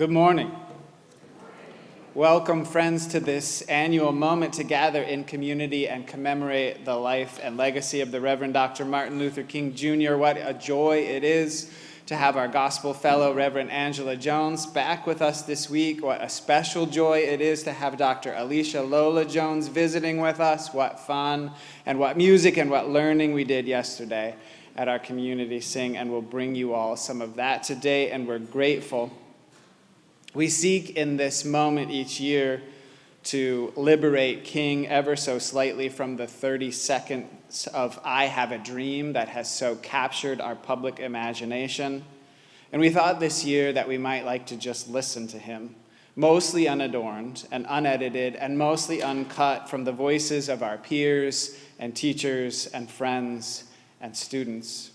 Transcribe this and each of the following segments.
Good morning. Welcome, friends, to this annual moment to gather in community and commemorate the life and legacy of the Reverend Dr. Martin Luther King Jr. What a joy it is to have our gospel fellow, Reverend Angela Jones, back with us this week. What a special joy it is to have Dr. Alicia Lola Jones visiting with us. What fun and what music and what learning we did yesterday at our community sing, and we'll bring you all some of that today, and we're grateful. We seek in this moment each year to liberate King ever so slightly from the 30 seconds of I have a dream that has so captured our public imagination. And we thought this year that we might like to just listen to him, mostly unadorned and unedited and mostly uncut from the voices of our peers and teachers and friends and students.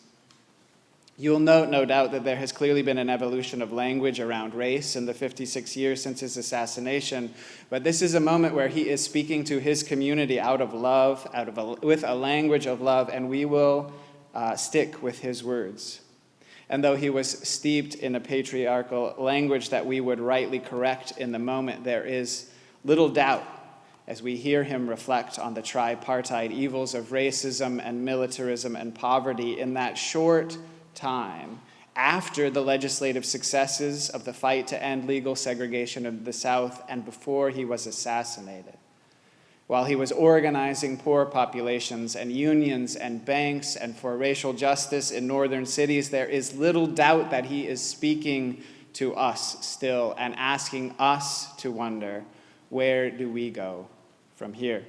You'll note, no doubt, that there has clearly been an evolution of language around race in the 56 years since his assassination, but this is a moment where he is speaking to his community out of love, with a language of love, and we will stick with his words. And though he was steeped in a patriarchal language that we would rightly correct in the moment, there is little doubt as we hear him reflect on the tripartite evils of racism and militarism and poverty in that short time after the legislative successes of the fight to end legal segregation of the South and before he was assassinated. While he was organizing poor populations and unions and banks and for racial justice in northern cities, there is little doubt that he is speaking to us still and asking us to wonder, where do we go from here?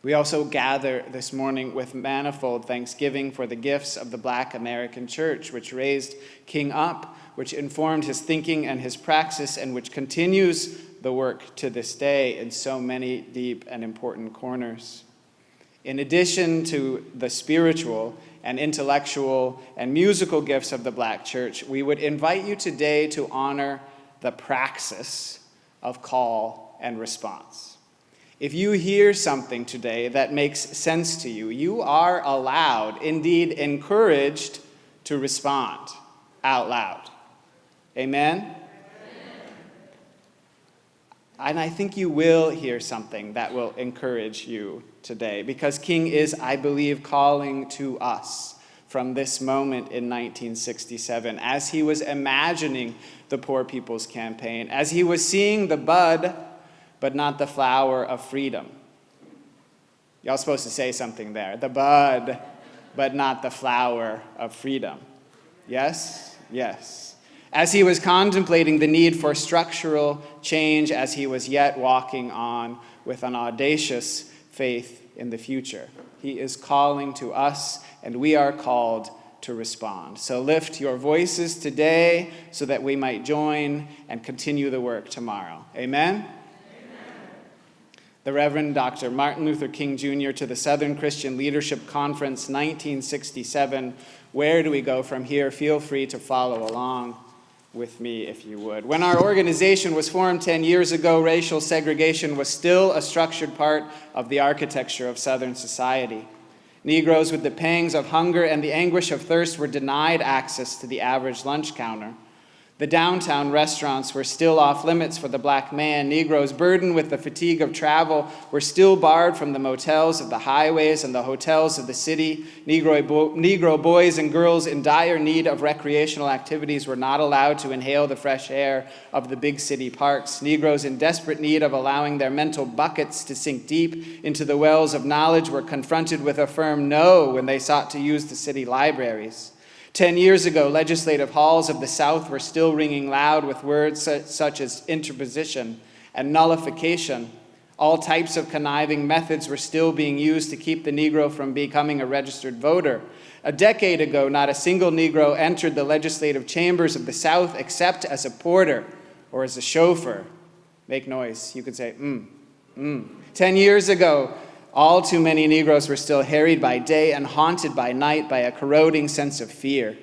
We also gather this morning with manifold thanksgiving for the gifts of the Black American Church, which raised King up, which informed his thinking and his praxis, and which continues the work to this day in so many deep and important corners. In addition to the spiritual and intellectual and musical gifts of the Black Church, we would invite you today to honor the praxis of call and response. If you hear something today that makes sense to you, you are allowed, indeed encouraged, to respond out loud. Amen? Amen? And I think you will hear something that will encourage you today, because King is, I believe, calling to us from this moment in 1967, as he was imagining the Poor People's Campaign, as he was seeing the bud but not the flower of freedom. Y'all supposed to say something there. The bud, but not the flower of freedom. Yes? Yes. As he was contemplating the need for structural change, as he was yet walking on with an audacious faith in the future. He is calling to us, and we are called to respond. So lift your voices today so that we might join and continue the work tomorrow. Amen? The Reverend Dr. Martin Luther King Jr. to the Southern Christian Leadership Conference, 1967. Where do we go from here? Feel free to follow along with me if you would. When our organization was formed 10 years ago, racial segregation was still a structured part of the architecture of Southern society. Negroes with the pangs of hunger and the anguish of thirst were denied access to the average lunch counter. The downtown restaurants were still off limits for the Black man. Negroes burdened with the fatigue of travel were still barred from the motels of the highways and the hotels of the city. Negro boys and girls in dire need of recreational activities were not allowed to inhale the fresh air of the big city parks. Negroes in desperate need of allowing their mental buckets to sink deep into the wells of knowledge were confronted with a firm no when they sought to use the city libraries. 10 years ago, legislative halls of the South were still ringing loud with words such as interposition and nullification. All types of conniving methods were still being used to keep the Negro from becoming a registered voter. A decade ago, not a single Negro entered the legislative chambers of the South except as a porter or as a chauffeur. Make noise. You could say, 10 years ago, all too many Negroes were still harried by day and haunted by night by a corroding sense of fear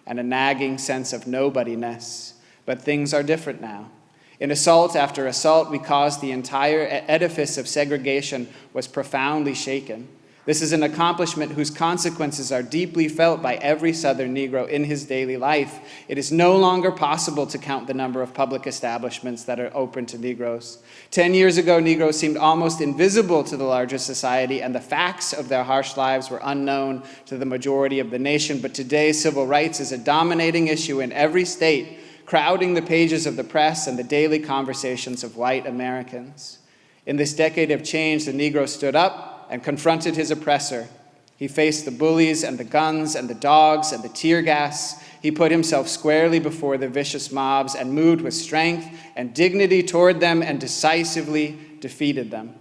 and a nagging sense of nobodiness. But things are different now. In assault after assault, we caused the entire edifice of segregation was profoundly shaken. This is an accomplishment whose consequences are deeply felt by every Southern Negro in his daily life. It is no longer possible to count the number of public establishments that are open to Negroes. 10 years ago, Negroes seemed almost invisible to the larger society, and the facts of their harsh lives were unknown to the majority of the nation. But today, civil rights is a dominating issue in every state, crowding the pages of the press and the daily conversations of white Americans. In this decade of change, the Negro stood up and confronted his oppressor. He faced the bullies and the guns and the dogs and the tear gas. He put himself squarely before the vicious mobs and moved with strength and dignity toward them and decisively defeated them.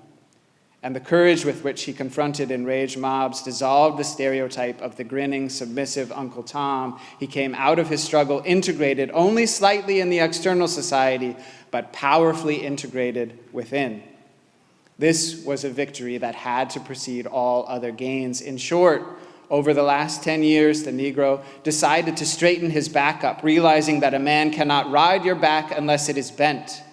And the courage with which he confronted enraged mobs dissolved the stereotype of the grinning, submissive Uncle Tom. He came out of his struggle integrated only slightly in the external society, but powerfully integrated within. This was a victory that had to precede all other gains. In short, over the last 10 years, the Negro decided to straighten his back up, realizing that a man cannot ride your back unless it is bent.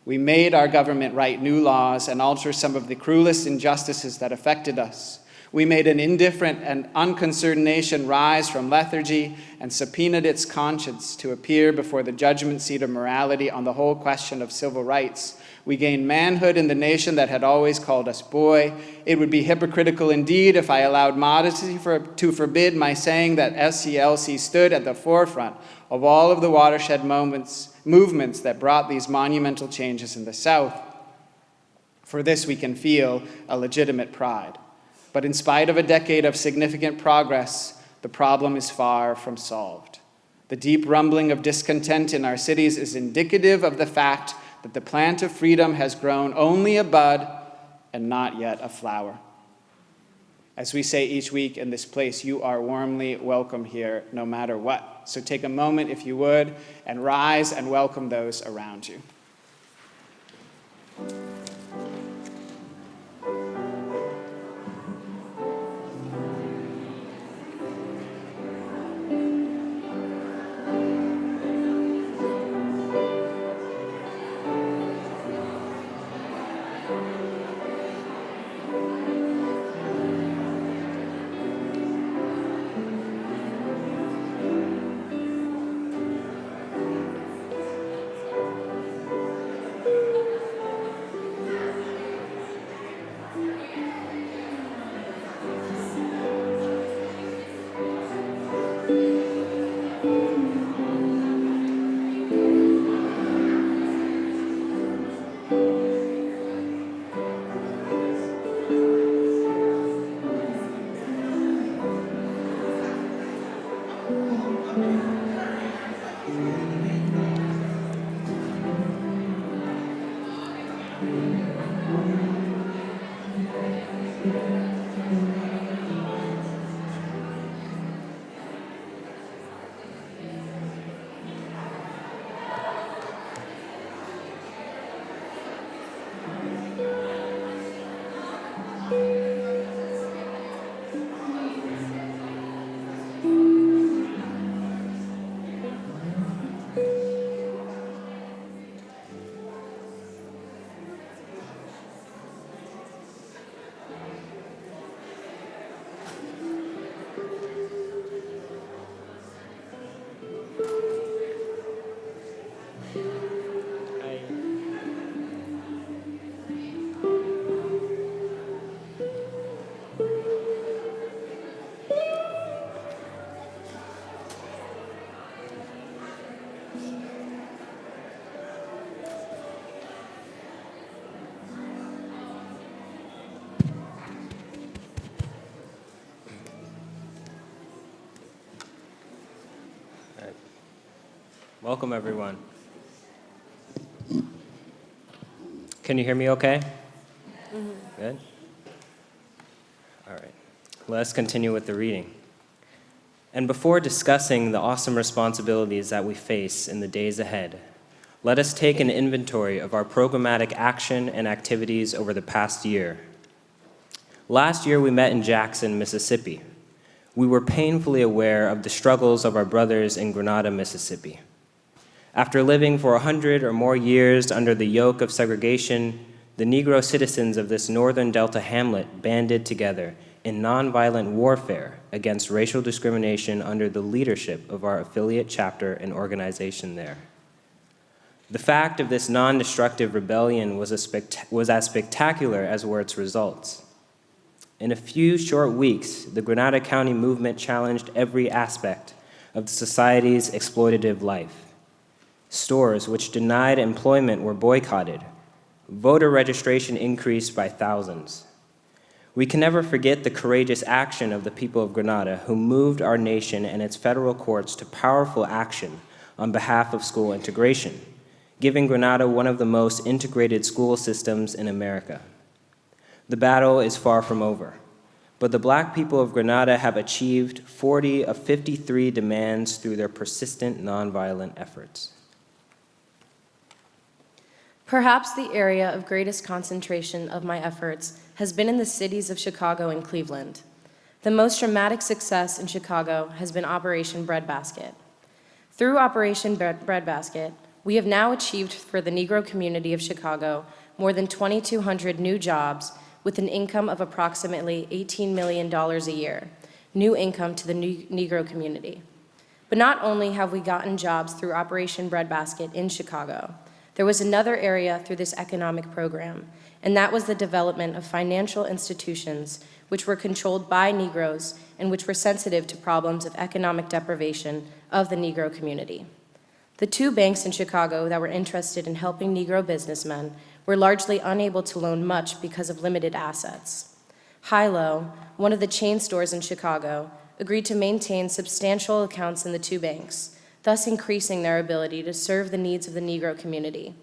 We made our government write new laws and alter some of the cruelest injustices that affected us. We made an indifferent and unconcerned nation rise from lethargy and subpoenaed its conscience to appear before the judgment seat of morality on the whole question of civil rights. We gained manhood in the nation that had always called us boy. It would be hypocritical indeed if I allowed modesty to forbid my saying that SCLC stood at the forefront of all of the watershed movements that brought these monumental changes in the South. For this we can feel a legitimate pride. But in spite of a decade of significant progress, the problem is far from solved. The deep rumbling of discontent in our cities is indicative of the fact that the plant of freedom has grown only a bud and not yet a flower. As we say each week in this place, you are warmly welcome here no matter what. So take a moment, if you would, and rise and welcome those around you. Welcome, everyone. Can you hear me okay? Mm-hmm. Good? All right. Let's continue with the reading. And before discussing the awesome responsibilities that we face in the days ahead, let us take an inventory of our programmatic action and activities over the past year. Last year, we met in Jackson, Mississippi. We were painfully aware of the struggles of our brothers in Grenada, Mississippi. After living for 100 or more years under the yoke of segregation, the Negro citizens of this northern Delta hamlet banded together in nonviolent warfare against racial discrimination under the leadership of our affiliate chapter and organization there. The fact of this non-destructive rebellion was as spectacular as were its results. In a few short weeks, the Grenada County movement challenged every aspect of the society's exploitative life. Stores which denied employment were boycotted. Voter registration increased by thousands. We can never forget the courageous action of the people of Grenada who moved our nation and its federal courts to powerful action on behalf of school integration, giving Grenada one of the most integrated school systems in America. The battle is far from over, but the Black people of Grenada have achieved 40 of 53 demands through their persistent nonviolent efforts. Perhaps the area of greatest concentration of my efforts has been in the cities of Chicago and Cleveland. The most dramatic success in Chicago has been Operation Breadbasket. Through Operation Breadbasket, we have now achieved for the Negro community of Chicago more than 2,200 new jobs with an income of approximately $18 million a year, new income to the Negro community. But not only have we gotten jobs through Operation Breadbasket in Chicago, there was another area through this economic program, and that was the development of financial institutions which were controlled by Negroes and which were sensitive to problems of economic deprivation of the Negro community. The two banks in Chicago that were interested in helping Negro businessmen were largely unable to loan much because of limited assets. Hi-Lo, one of the chain stores in Chicago, agreed to maintain substantial accounts in the two banks, thus increasing their ability to serve the needs of the Negro community.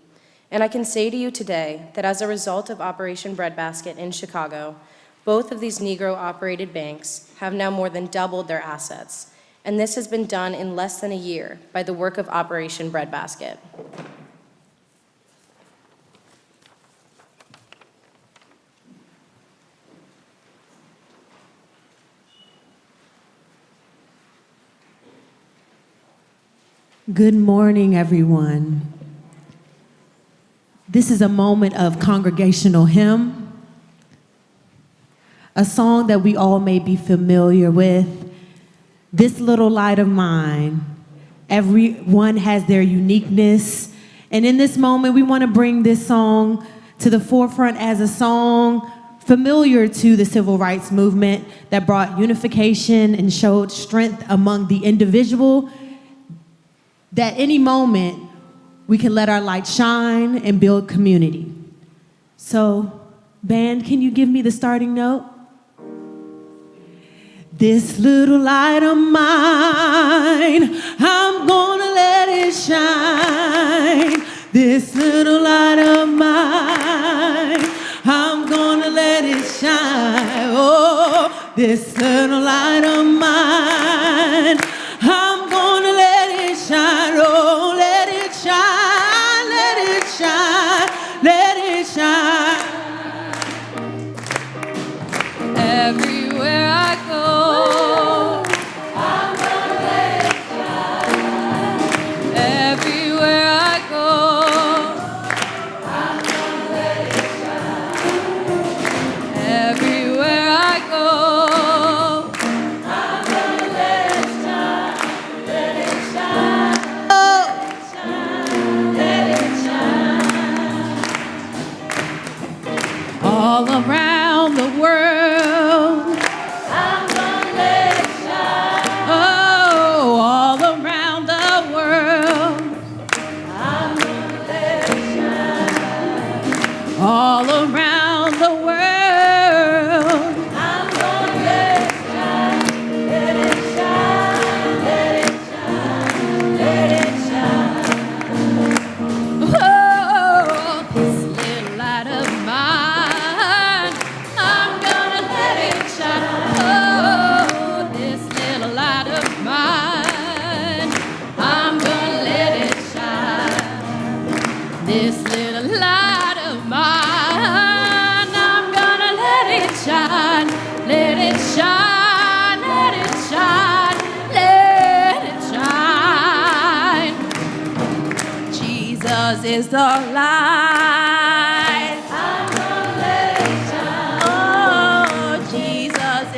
And I can say to you today that as a result of Operation Breadbasket in Chicago, both of these Negro-operated banks have now more than doubled their assets, and this has been done in less than a year by the work of Operation Breadbasket. Good morning, everyone. This is a moment of congregational hymn, a song that we all may be familiar with. This little light of mine, everyone has their uniqueness. And in this moment, we want to bring this song to the forefront as a song familiar to the civil rights movement that brought unification and showed strength among the individual, that any moment we can let our light shine and build community. So, band, can you give me the starting note? This little light of mine, I'm gonna let it shine. This little light of mine, I'm gonna let it shine. Oh, this little light of mine, I'm gonna let it shine. Oh, let it shine, let it shine, let it shine. Everywhere I go, I'm gonna let it shine. Everywhere I go, I'm gonna let it shine. Everywhere I go, I'm gonna let it shine. Let it shine. Oh, let it shine. All around the world, I'm gonna let it shine. Oh, all around the world, I'm gonna let it shine. All around the world, I'm gonna let it shine. Let it shine, let it shine, let it shine. Oh, this little light of mine, I'm gonna let it shine. Oh, this little light of mine, I'm gonna let it shine. This little light of mine, I'm gonna let it shine. Let it shine, let it shine, let it shine. Jesus is the light. I'm gonna let it shine. Oh, Jesus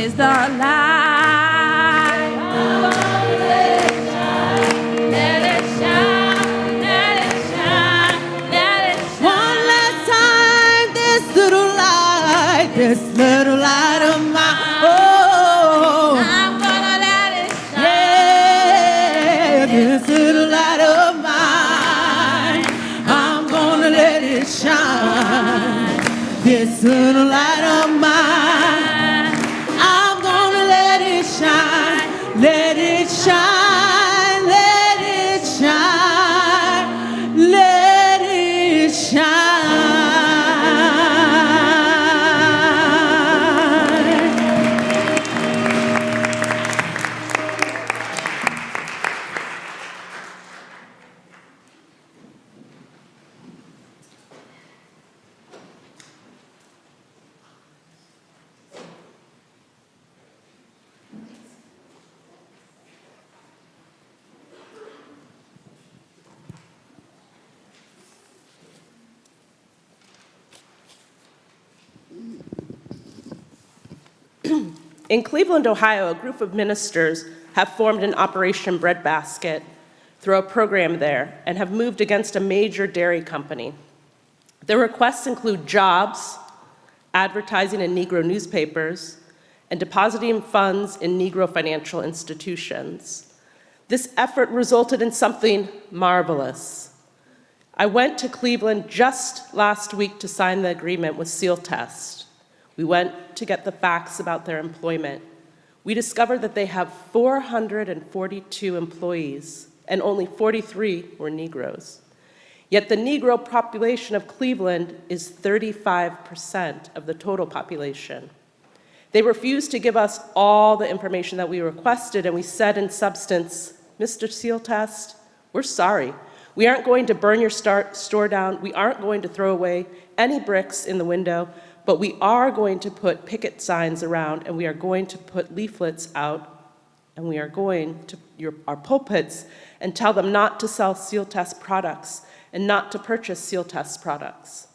is the light. Let it shine, let it shine, let it shine, let it shine. One last time, this little light of mine. Oh, I'm gonna let it shine. yeah, this little light of mine. I'm gonna let it shine. This little light of mine. I'm gonna let it shine. Let it shine. Let it shine. Let it shine. In Cleveland, Ohio, a group of ministers have formed an Operation Breadbasket through a program there and have moved against a major dairy company. Their requests include jobs, advertising in Negro newspapers, and depositing funds in Negro financial institutions. This effort resulted in something marvelous. I went to Cleveland just last week to sign the agreement with Seal Test. We went to get the facts about their employment. We discovered that they have 442 employees, and only 43 were Negroes. Yet the Negro population of Cleveland is 35% of the total population. They refused to give us all the information that we requested, and we said in substance, Mr. Seal Test, we're sorry. We aren't going to burn your store down. We aren't going to throw away any bricks in the window, but we are going to put picket signs around, and we are going to put leaflets out, and we are going to our pulpits and tell them not to sell Seal Test products and not to purchase Seal Test products.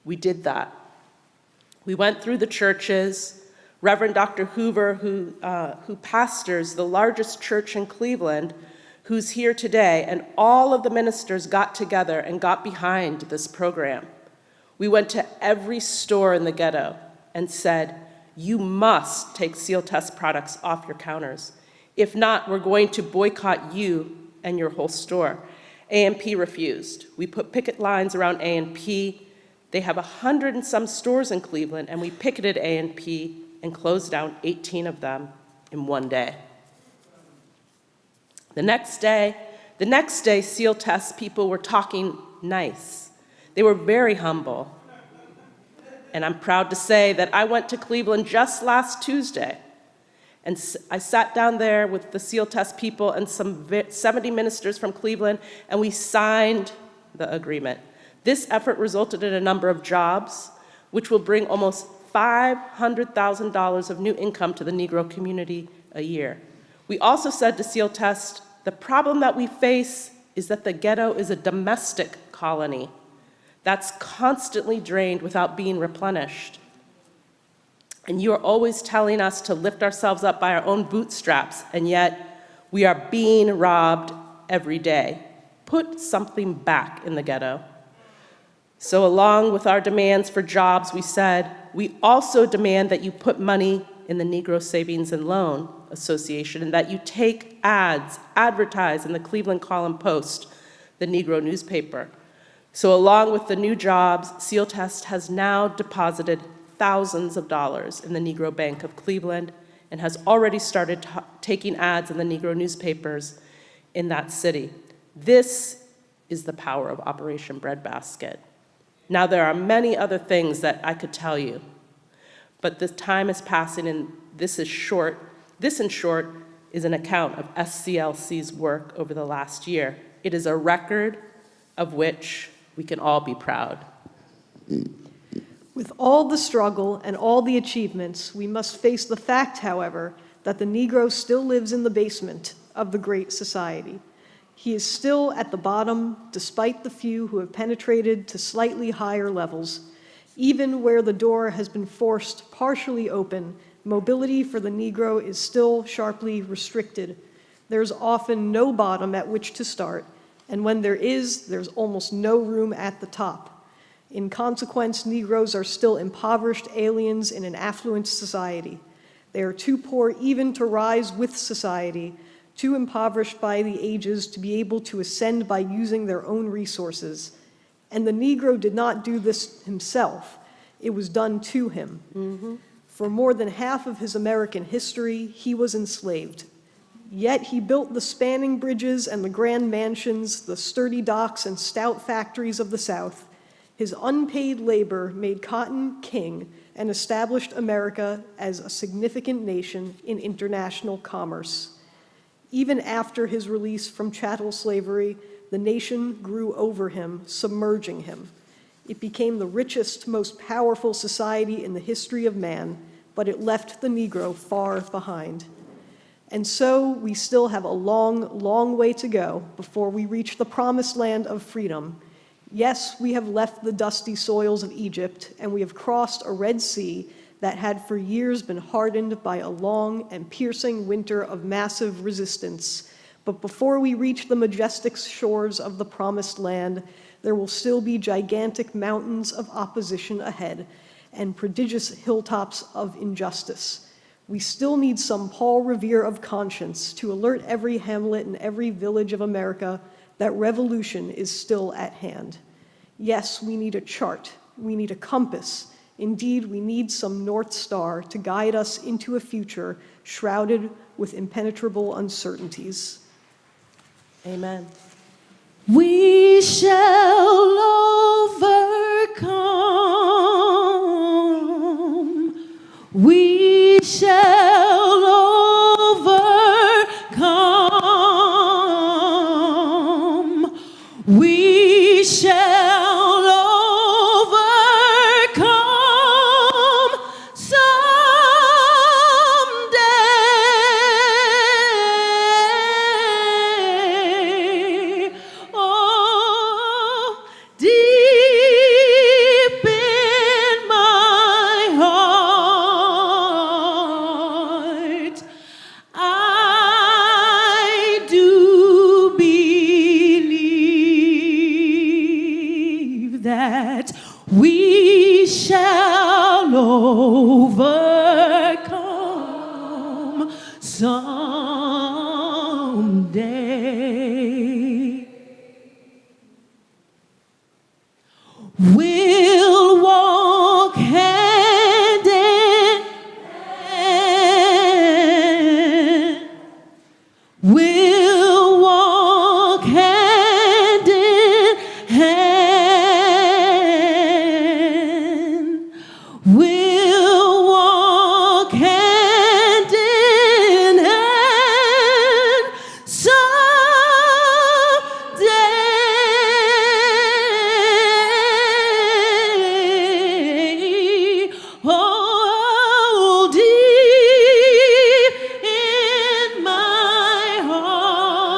We did that. We went through the churches. Reverend Dr. Hoover, who pastors the largest church in Cleveland, who's here today, and all of the ministers got together and got behind this program. We went to every store in the ghetto and said, you must take Seal Test products off your counters. If not, we're going to boycott you and your whole store. A&P refused. We put picket lines around A&P. They have 100 and some stores in Cleveland, and we picketed A&P and closed down 18 of them in one day. The next day, Seal Test people were talking nice. They were very humble. And I'm proud to say that I went to Cleveland just last Tuesday, and I sat down there with the Seal Test people and some 70 ministers from Cleveland, and we signed the agreement. This effort resulted in a number of jobs, which will bring almost $500,000 of new income to the Negro community a year. We also said to Seal Test, the problem that we face is that the ghetto is a domestic colony that's constantly drained without being replenished. And you are always telling us to lift ourselves up by our own bootstraps, and yet we are being robbed every day. Put something back in the ghetto. So along with our demands for jobs, we said, we also demand that you put money in the Negro Savings and Loan Association, and that you take advertise in the Cleveland Column-Post, the Negro newspaper. So along with the new jobs, Seal Test has now deposited thousands of dollars in the Negro Bank of Cleveland and has already started taking ads in the Negro newspapers in that city. This is the power of Operation Breadbasket. Now, there are many other things that I could tell you, but the time is passing, and this in short, is an account of SCLC's work over the last year. It is a record of which we can all be proud. With all the struggle and all the achievements, we must face the fact, however, that the Negro still lives in the basement of the great society. He is still at the bottom, despite the few who have penetrated to slightly higher levels, even where the door has been forced partially open mobility for the Negro is still sharply restricted. There's often no bottom at which to start, and when there is, there's almost no room at the top. In consequence, Negroes are still impoverished aliens in an affluent society. They are too poor even to rise with society, too impoverished by the ages to be able to ascend by using their own resources. And the Negro did not do this himself. It was done to him. For more than half of his American history, he was enslaved. Yet he built the spanning bridges and the grand mansions, the sturdy docks and stout factories of the South. His unpaid labor made cotton king and established America as a significant nation in international commerce. Even after his release from chattel slavery, the nation grew over him, submerging him. It became the richest, most powerful society in the history of man, but it left the Negro far behind. And so we still have a long, long way to go before we reach the promised land of freedom. Yes, we have left the dusty soils of Egypt, and we have crossed a Red Sea that had for years been hardened by a long and piercing winter of massive resistance. But before we reach the majestic shores of the promised land, there will still be gigantic mountains of opposition ahead and prodigious hilltops of injustice. We still need some Paul Revere of conscience to alert every hamlet and every village of America that revolution is still at hand. Yes, we need a chart. We need a compass. Indeed, we need some North Star to guide us into a future shrouded with impenetrable uncertainties. Amen. We shall overcome. We shall overcome. We shall overcome someday. Oh, deep in my heart, I do believe that we shall overcome someday. We'll walk hand in hand. We'll walk hand in hand. We'll walk hand in hand someday. Oh, deep in my heart,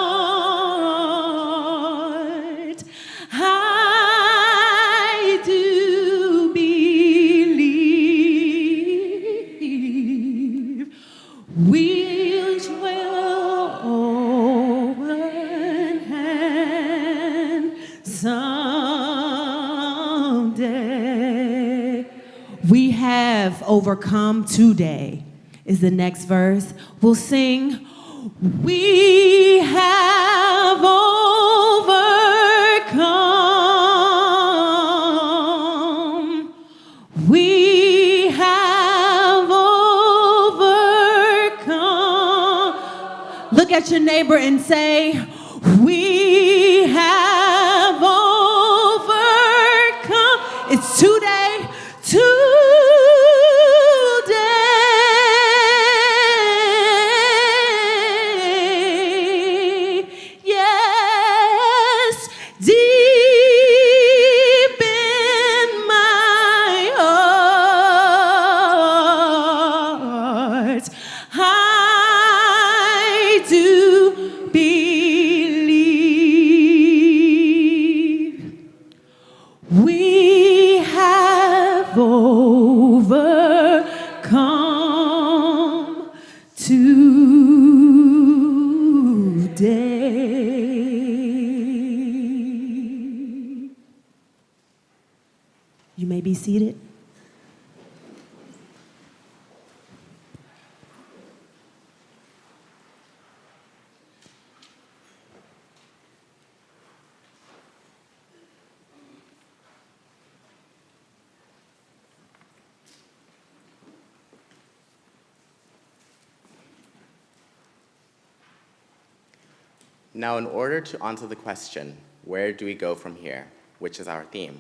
I do believe we will open hand someday. We have overcome today is the next verse. We'll sing, we have overcome. We have overcome. Look at your neighbor and say, we have overcome. It's today, today. Yes, deep in my heart, I do believe we have overcome You may be seated. Now, in order to answer the question, where do we go from here, which is our theme,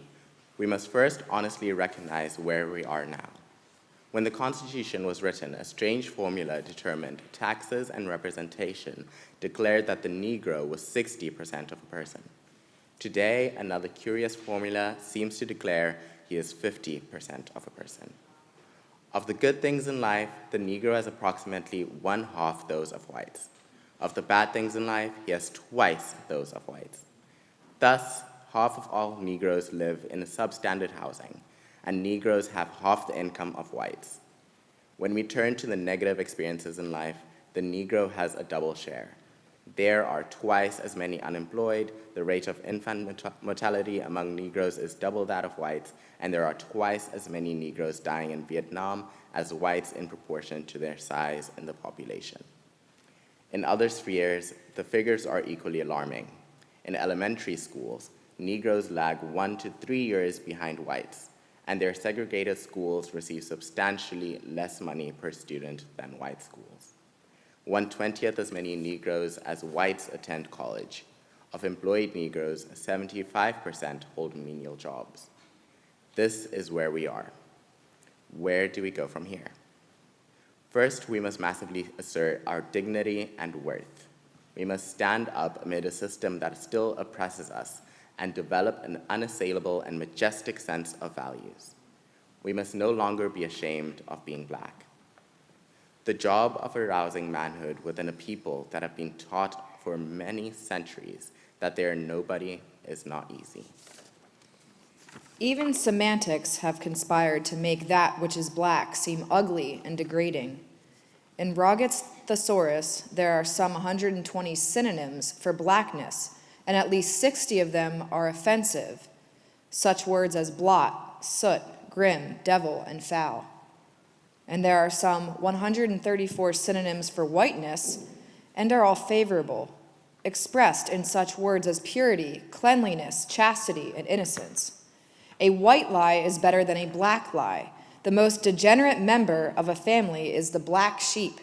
we must first honestly recognize where we are now. When the Constitution was written, a strange formula determined taxes and representation declared that the Negro was 60% of a person. Today, another curious formula seems to declare he is 50% of a person. Of the good things in life, the Negro has approximately one-half those of whites. Of the bad things in life, he has twice those of whites. Thus, half of all Negroes live in substandard housing, and Negroes have half the income of whites. When we turn to the negative experiences in life, the Negro has a double share. There are twice as many unemployed, the rate of infant mortality among Negroes is double that of whites, and there are twice as many Negroes dying in Vietnam as whites in proportion to their size in the population. In other spheres, the figures are equally alarming. In elementary schools, Negroes lag 1 to 3 years behind whites, and their segregated schools receive substantially less money per student than white schools. 1/20th as many Negroes as whites attend college. Of employed Negroes, 75% hold menial jobs. This is where we are. Where do we go from here? First, we must massively assert our dignity and worth. We must stand up amid a system that still oppresses us and develop an unassailable and majestic sense of values. We must no longer be ashamed of being Black. The job of arousing manhood within a people that have been taught for many centuries that they are nobody is not easy. Even semantics have conspired to make that which is Black seem ugly and degrading. In Roggett's thesaurus, there are some 120 synonyms for Blackness, and at least 60 of them are offensive, such words as blot, soot, grim, devil, and foul. And there are some 134 synonyms for whiteness, and are all favorable, expressed in such words as purity, cleanliness, chastity, and innocence. A white lie is better than a black lie. The most degenerate member of a family is the black sheep.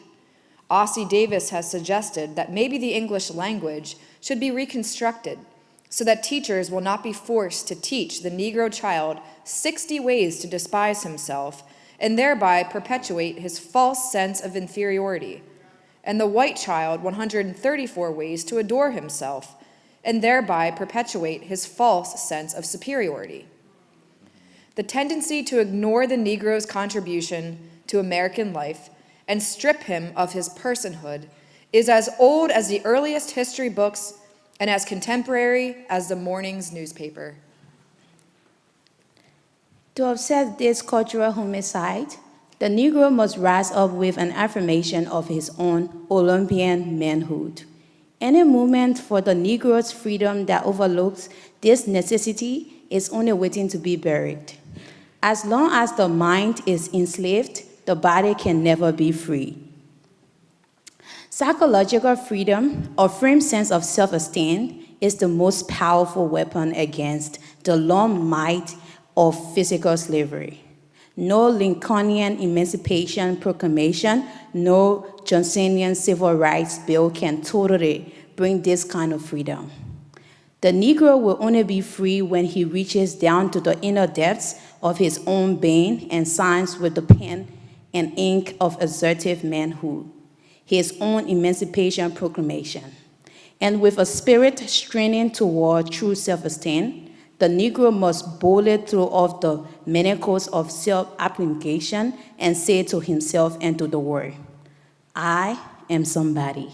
Ossie Davis has suggested that maybe the English language should be reconstructed so that teachers will not be forced to teach the Negro child 60 ways to despise himself and thereby perpetuate his false sense of inferiority, and the white child 134 ways to adore himself and thereby perpetuate his false sense of superiority. The tendency to ignore the Negro's contribution to American life and strip him of his personhood is as old as the earliest history books and as contemporary as the morning's newspaper. To offset this cultural homicide, the Negro must rise up with an affirmation of his own Olympian manhood. Any movement for the Negro's freedom that overlooks this necessity is only waiting to be buried. As long as the mind is enslaved, the body can never be free. Psychological freedom, or firm sense of self-esteem, is the most powerful weapon against the long might of physical slavery. No Lincolnian Emancipation Proclamation, no Johnsonian Civil Rights Bill can totally bring this kind of freedom. The Negro will only be free when he reaches down to the inner depths of his own being and signs with the pen and ink of assertive manhood his own Emancipation Proclamation. And with a spirit straining toward true self-esteem, the Negro must boldly throw off the manacles of self-abnegation and say to himself and to the world, I am somebody.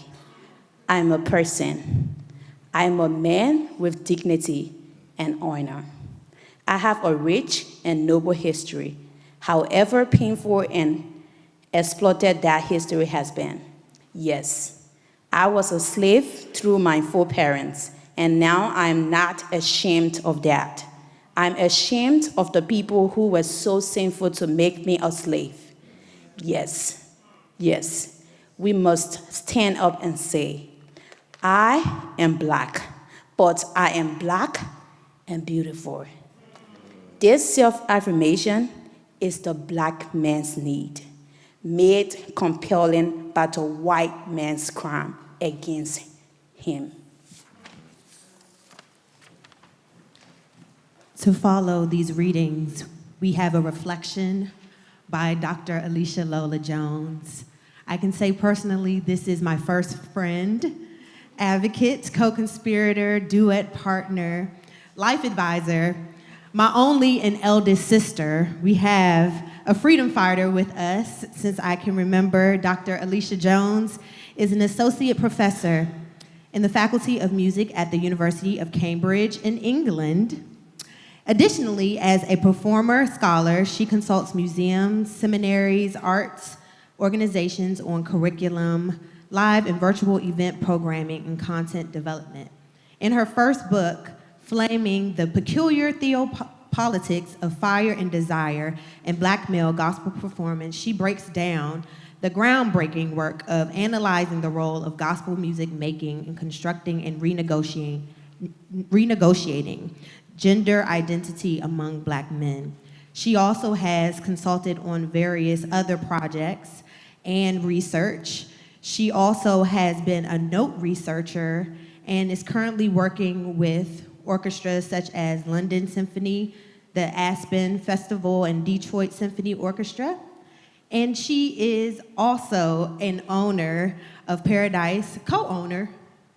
I am a person. I am a man with dignity and honor. I have a rich and noble history, however painful and exploited that history has been. Yes, I was a slave through my foreparents, and now I am not ashamed of that. I'm ashamed of the people who were so sinful to make me a slave. Yes, yes, we must stand up and say, I am black, but I am black and beautiful. This self-affirmation is the black man's need, made compelling by the white man's crime against him. To follow these readings, we have a reflection by Dr. Alicia Lola Jones. I can say personally, this is my first friend, advocate, co-conspirator, duet partner, life advisor, my only and eldest sister. We have a freedom fighter with us since I can remember. Dr. Alicia Jones is an associate professor in the Faculty of Music at the University of Cambridge in England. Additionally, as a performer, scholar, she consults museums, seminaries, arts organizations on curriculum, live and virtual event programming, and content development. In her first book, Flaming the Peculiar Theopolitics of Fire and Desire in Black Male Gospel Performance, she breaks down the groundbreaking work of analyzing the role of gospel music making and constructing and renegotiating gender identity among Black men. She also has consulted on various other projects and research. She also has been a note researcher and is currently working with orchestras such as London Symphony, the Aspen Festival, and Detroit Symphony Orchestra. And she is also an owner of Paradise, co-owner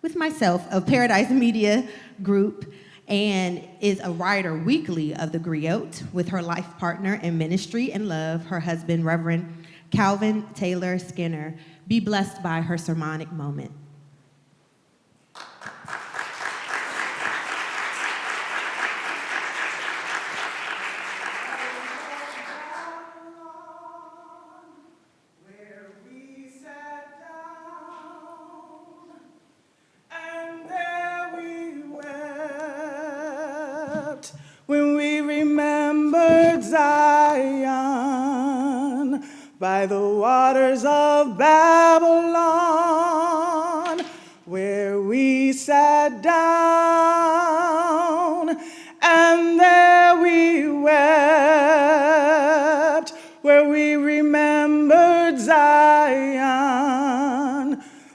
with myself of Paradise Media Group, and is a writer weekly of The Griot with her life partner in ministry and love, her husband, Reverend Calvin Taylor Skinner. Be blessed by her sermonic moment. When we remembered Zion by the waters of Babylon, where we sat down and there we wept, where we remembered Zion,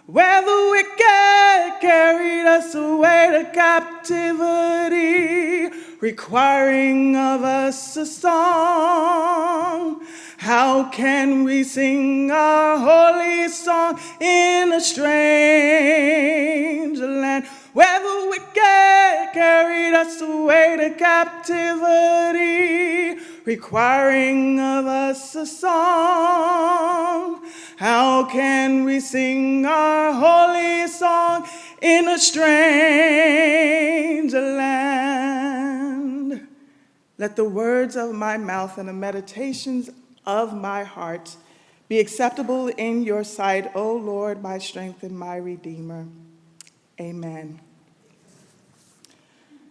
where the wicked carried us away to captivity, requiring of us a song. How can we sing our holy song in a strange land, where the wicked carried us away to captivity, requiring of us a song? How can we sing our holy song in a strange land? Let the words of my mouth and the meditations of my heart be acceptable in your sight, O Lord, my strength and my Redeemer. Amen.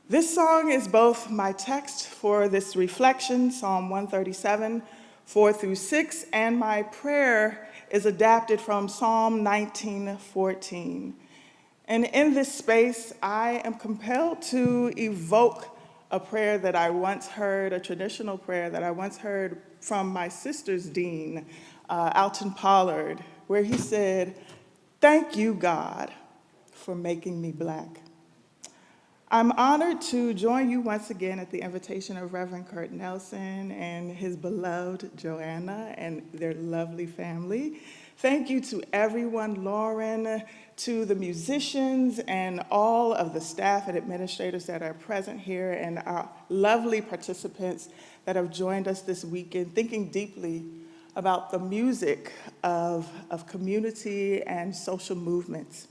This song is both my text for this reflection, Psalm 137, 4-6, and my prayer is adapted from Psalm 19:14. And in this space, I am compelled to evoke a prayer that I once heard, a traditional prayer that I once heard from my sister's dean, Alton Pollard, where he said, "Thank you, God, for making me Black." I'm honored to join you once again at the invitation of Reverend Kurt Nelson and his beloved Joanna and their lovely family. Thank you to everyone, Lauren, to the musicians and all of the staff and administrators that are present here, and our lovely participants that have joined us this weekend, thinking deeply about the music of community and social movements.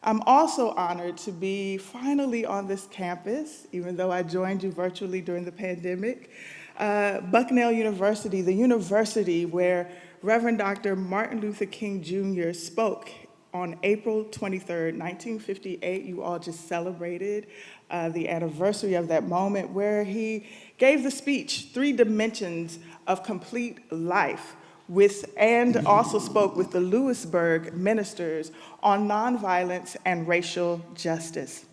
I'm also honored to be finally on this campus, even though I joined you virtually during the pandemic, Bucknell University, the university where Reverend Dr. Martin Luther King Jr. spoke on April 23rd, 1958. You all just celebrated the anniversary of that moment where he gave the speech, 3 Dimensions of Complete Life, and also spoke with the Lewisburg ministers on nonviolence and racial justice.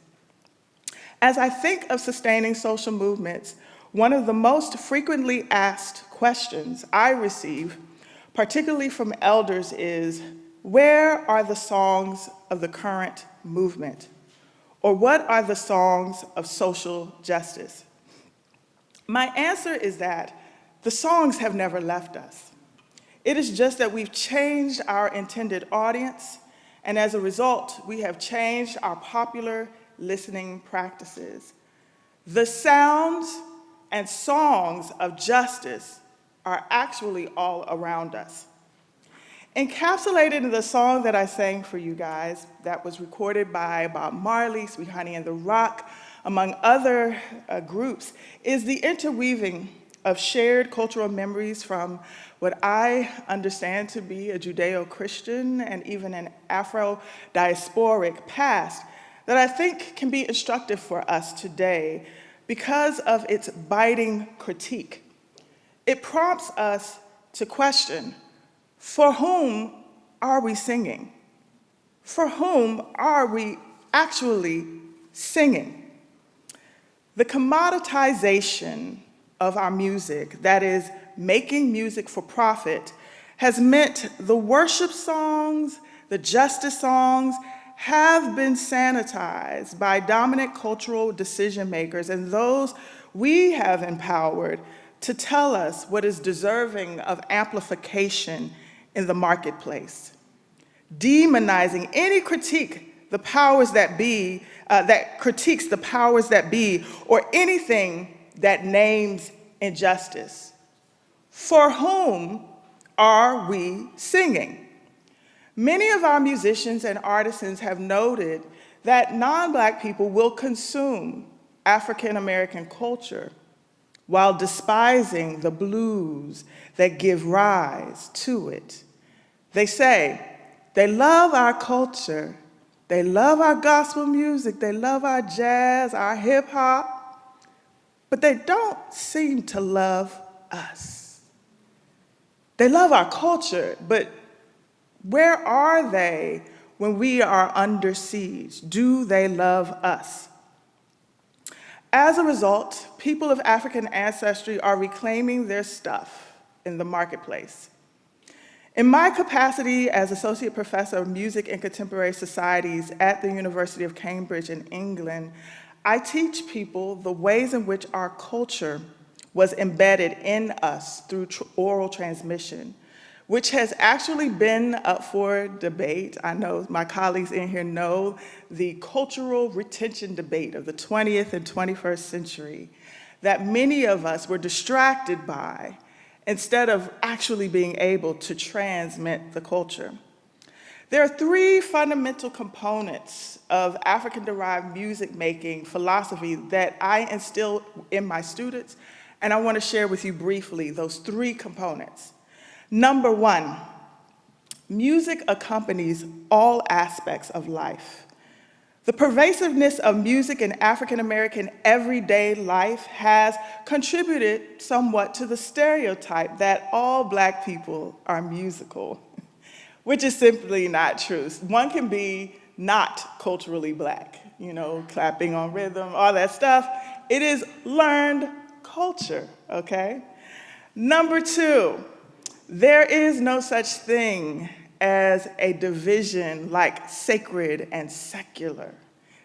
As I think of sustaining social movements, one of the most frequently asked questions I receive, particularly from elders, is, where are the songs of the current movement? Or what are the songs of social justice? My answer is that the songs have never left us. It is just that we've changed our intended audience, and as a result, we have changed our popular listening practices. The sounds and songs of justice are actually all around us. Encapsulated in the song that I sang for you guys, that was recorded by Bob Marley, Sweet Honey and the Rock, among other groups, is the interweaving of shared cultural memories from what I understand to be a Judeo-Christian and even an Afro-diasporic past that I think can be instructive for us today because of its biting critique. It prompts us to question, for whom are we singing? For whom are we actually singing? The commoditization of our music, that is, making music for profit, has meant the worship songs, the justice songs, have been sanitized by dominant cultural decision makers and those we have empowered to tell us what is deserving of amplification in the marketplace, demonizing any critique the powers that be, that critiques the powers that be, or anything that names injustice. For whom are we singing? Many of our musicians and artisans have noted that non-Black people will consume African American culture while despising the blues that give rise to it. They say they love our culture, they love our gospel music, they love our jazz, our hip hop, but they don't seem to love us. They love our culture, but where are they when we are under siege? Do they love us? As a result, people of African ancestry are reclaiming their stuff in the marketplace. In my capacity as Associate Professor of Music and Contemporary Societies at the University of Cambridge in England, I teach people the ways in which our culture was embedded in us through oral transmission, which has actually been up for debate. I know my colleagues in here know the cultural retention debate of the 20th and 21st century that many of us were distracted by instead of actually being able to transmit the culture. There are 3 fundamental components of African-derived music-making philosophy that I instill in my students, and I want to share with you briefly those 3 components. Number 1, music accompanies all aspects of life. The pervasiveness of music in African-American everyday life has contributed somewhat to the stereotype that all Black people are musical, which is simply not true. One can be not culturally Black, you know, clapping on rhythm, all that stuff. It is learned culture, okay? Number 2, there is no such thing as a division like sacred and secular.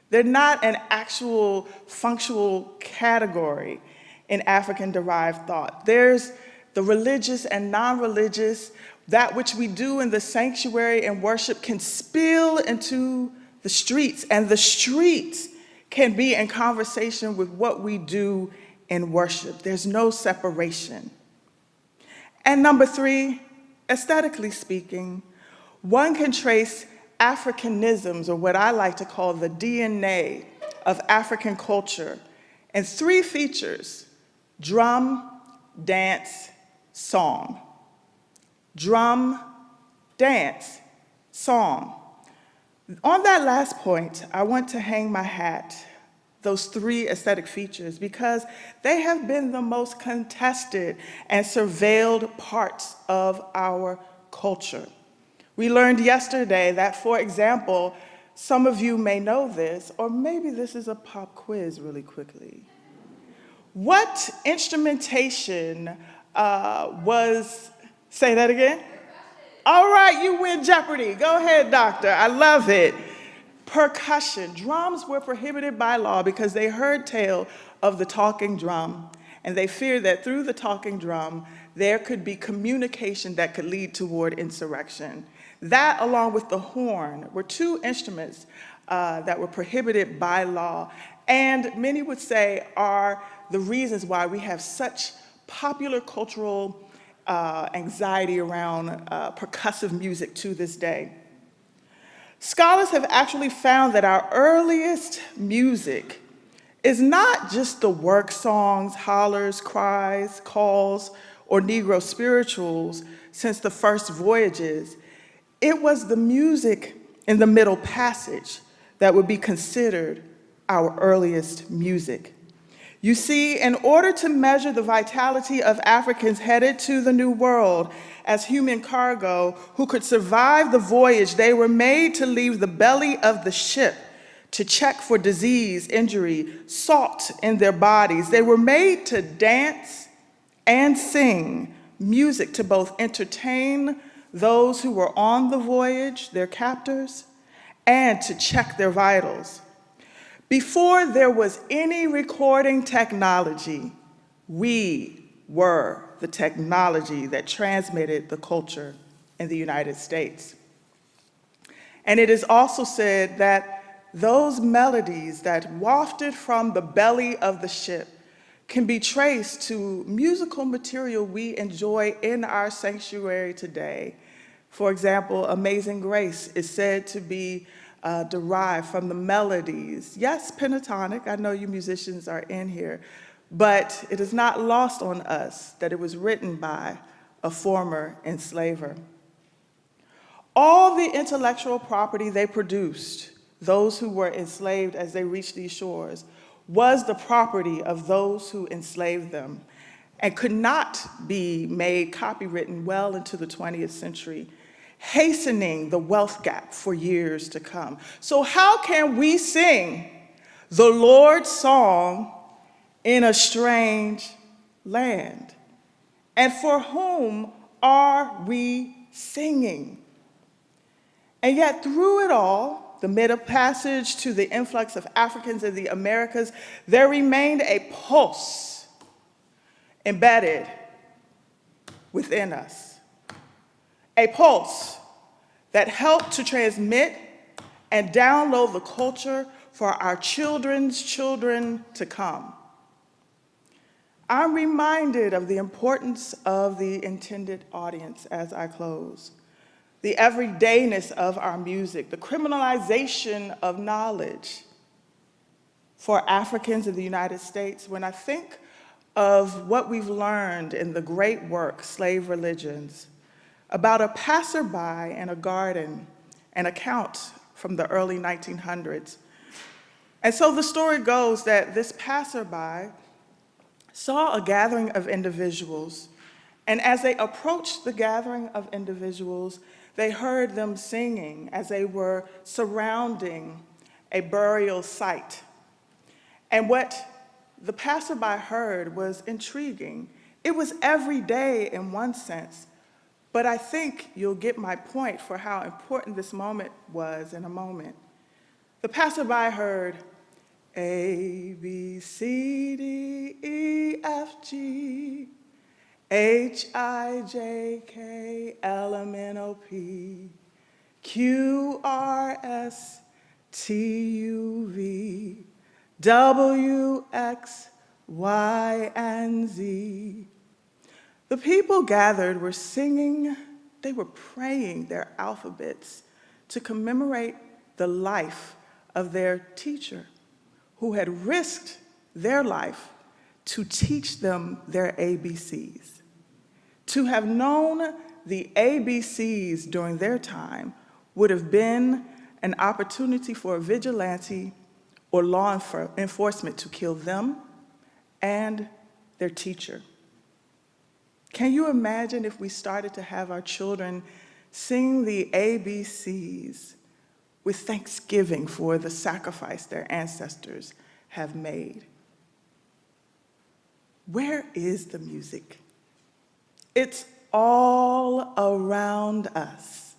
They're not an actual functional category in African-derived thought. There's the religious and non-religious. That which we do in the sanctuary and worship can spill into the streets, and the streets can be in conversation with what we do in worship. There's no separation. And number 3, aesthetically speaking, one can trace Africanisms, or what I like to call the DNA of African culture, in 3 features: drum, dance, song. Drum, dance, song. On that last point, I want to hang my hat, those three aesthetic features, because they have been the most contested and surveilled parts of our culture. We learned yesterday that, for example, some of you may know this, or maybe this is a pop quiz really quickly. What instrumentation say that again? All right, you win Jeopardy. Go ahead, doctor. I love it. Percussion. Drums were prohibited by law because they heard tale of the talking drum, and they feared that through the talking drum, there could be communication that could lead toward insurrection. That, along with the horn, were two instruments that were prohibited by law, and many would say are the reasons why we have such popular cultural anxiety around percussive music to this day. Scholars have actually found that our earliest music is not just the work songs, hollers, cries, calls, or Negro spirituals since the first voyages. It was the music in the Middle Passage that would be considered our earliest music. You see, in order to measure the vitality of Africans headed to the New World as human cargo who could survive the voyage, they were made to leave the belly of the ship to check for disease, injury, salt in their bodies. They were made to dance and sing music to both entertain those who were on the voyage, their captors, and to check their vitals. Before there was any recording technology, we were the technology that transmitted the culture in the United States. And it is also said that those melodies that wafted from the belly of the ship can be traced to musical material we enjoy in our sanctuary today. For example, Amazing Grace is said to be derived from the melodies. Yes, pentatonic, I know you musicians are in here, but it is not lost on us that it was written by a former enslaver. All the intellectual property they produced, those who were enslaved as they reached these shores, was the property of those who enslaved them and could not be made copywritten well into the 20th century, hastening the wealth gap for years to come. So how can we sing the Lord's song in a strange land? And for whom are we singing? And yet through it all, the Middle Passage to the influx of Africans in the Americas, there remained a pulse embedded within us. A pulse that helped to transmit and download the culture for our children's children to come. I'm reminded of the importance of the intended audience as I close. The everydayness of our music, the criminalization of knowledge for Africans in the United States. When I think of what we've learned in the great work, Slave Religions, about a passerby in a garden, an account from the early 1900s. And so the story goes that this passerby saw a gathering of individuals, and as they approached the gathering of individuals, they heard them singing as they were surrounding a burial site. And what the passerby heard was intriguing. It was everyday in one sense, but I think you'll get my point for how important this moment was in a moment. The passerby heard A, B, C, D, E, F, G, H, I, J, K, L, M, N, O, P, Q, R, S, T, U, V, W, X, Y, and Z. The people gathered were singing, they were praying their alphabets to commemorate the life of their teacher, who had risked their life to teach them their ABCs. To have known the ABCs during their time would have been an opportunity for a vigilante or law enforcement to kill them and their teacher. Can you imagine if we started to have our children sing the ABCs with thanksgiving for the sacrifice their ancestors have made? Where is the music? It's all around us,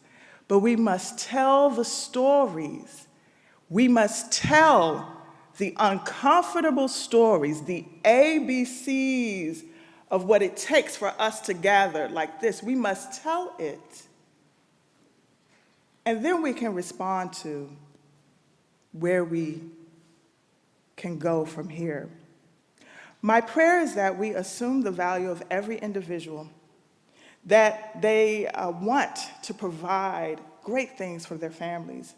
but we must tell the stories. We must tell the uncomfortable stories, the ABCs of what it takes for us to gather like this. We must tell it. And then we can respond to where we can go from here. My prayer is that we assume the value of every individual, that they want to provide great things for their families.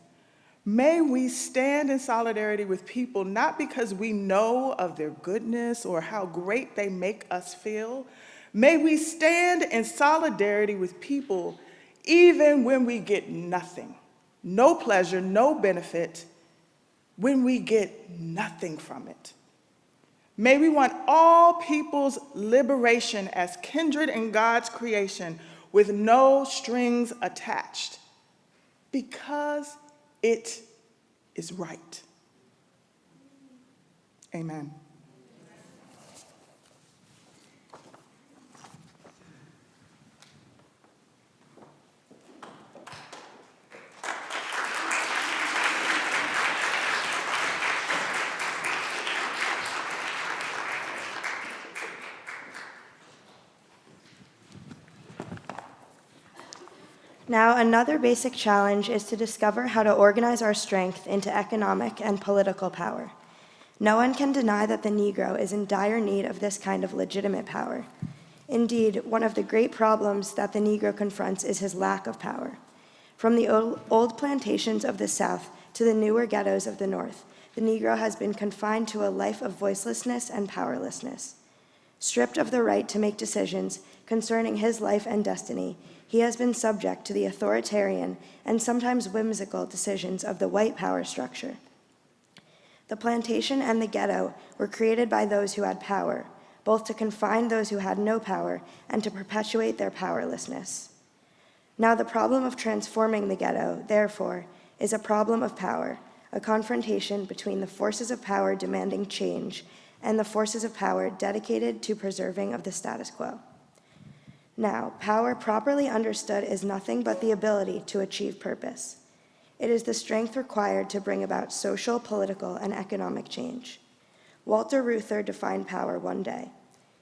May we stand in solidarity with people, not because we know of their goodness or how great they make us feel. May we stand in solidarity with people even when we get nothing, no pleasure, no benefit, when we get nothing from it. May we want all people's liberation as kindred in God's creation with no strings attached, because it is right. Amen. Now, another basic challenge is to discover how to organize our strength into economic and political power. No one can deny that the Negro is in dire need of this kind of legitimate power. Indeed, one of the great problems that the Negro confronts is his lack of power. From the old plantations of the South to the newer ghettos of the North, the Negro has been confined to a life of voicelessness and powerlessness. Stripped of the right to make decisions concerning his life and destiny, he has been subject to the authoritarian and sometimes whimsical decisions of the white power structure. The plantation and the ghetto were created by those who had power, both to confine those who had no power and to perpetuate their powerlessness. Now, the problem of transforming the ghetto, therefore, is a problem of power, a confrontation between the forces of power demanding change and the forces of power dedicated to preserving of the status quo. Now, power properly understood is nothing but the ability to achieve purpose. It is the strength required to bring about social, political, and economic change. Walter Reuther defined power one day.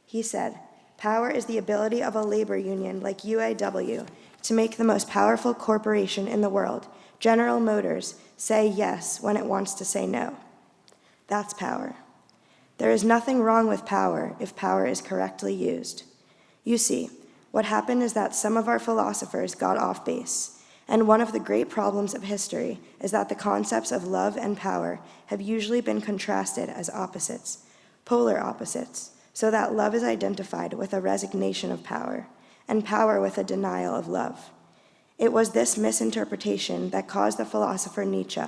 He said, "Power is the ability of a labor union like UAW to make the most powerful corporation in the world, General Motors, say yes when it wants to say no." That's power. There is nothing wrong with power if power is correctly used. You see, what happened is that some of our philosophers got off base, and one of the great problems of history is that the concepts of love and power have usually been contrasted as opposites, polar opposites, so that love is identified with a resignation of power, and power with a denial of love. It was this misinterpretation that caused the philosopher Nietzsche,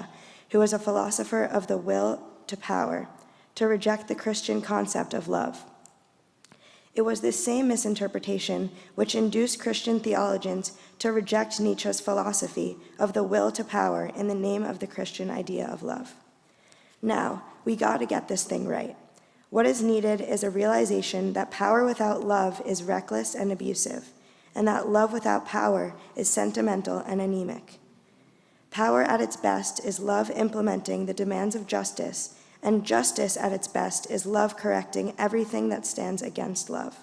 who was a philosopher of the will to power, to reject the Christian concept of love. It was this same misinterpretation which induced Christian theologians to reject Nietzsche's philosophy of the will to power in the name of the Christian idea of love. Now, we gotta get this thing right. What is needed is a realization that power without love is reckless and abusive, and that love without power is sentimental and anemic. Power at its best is love implementing the demands of justice, and justice at its best is love correcting everything that stands against love.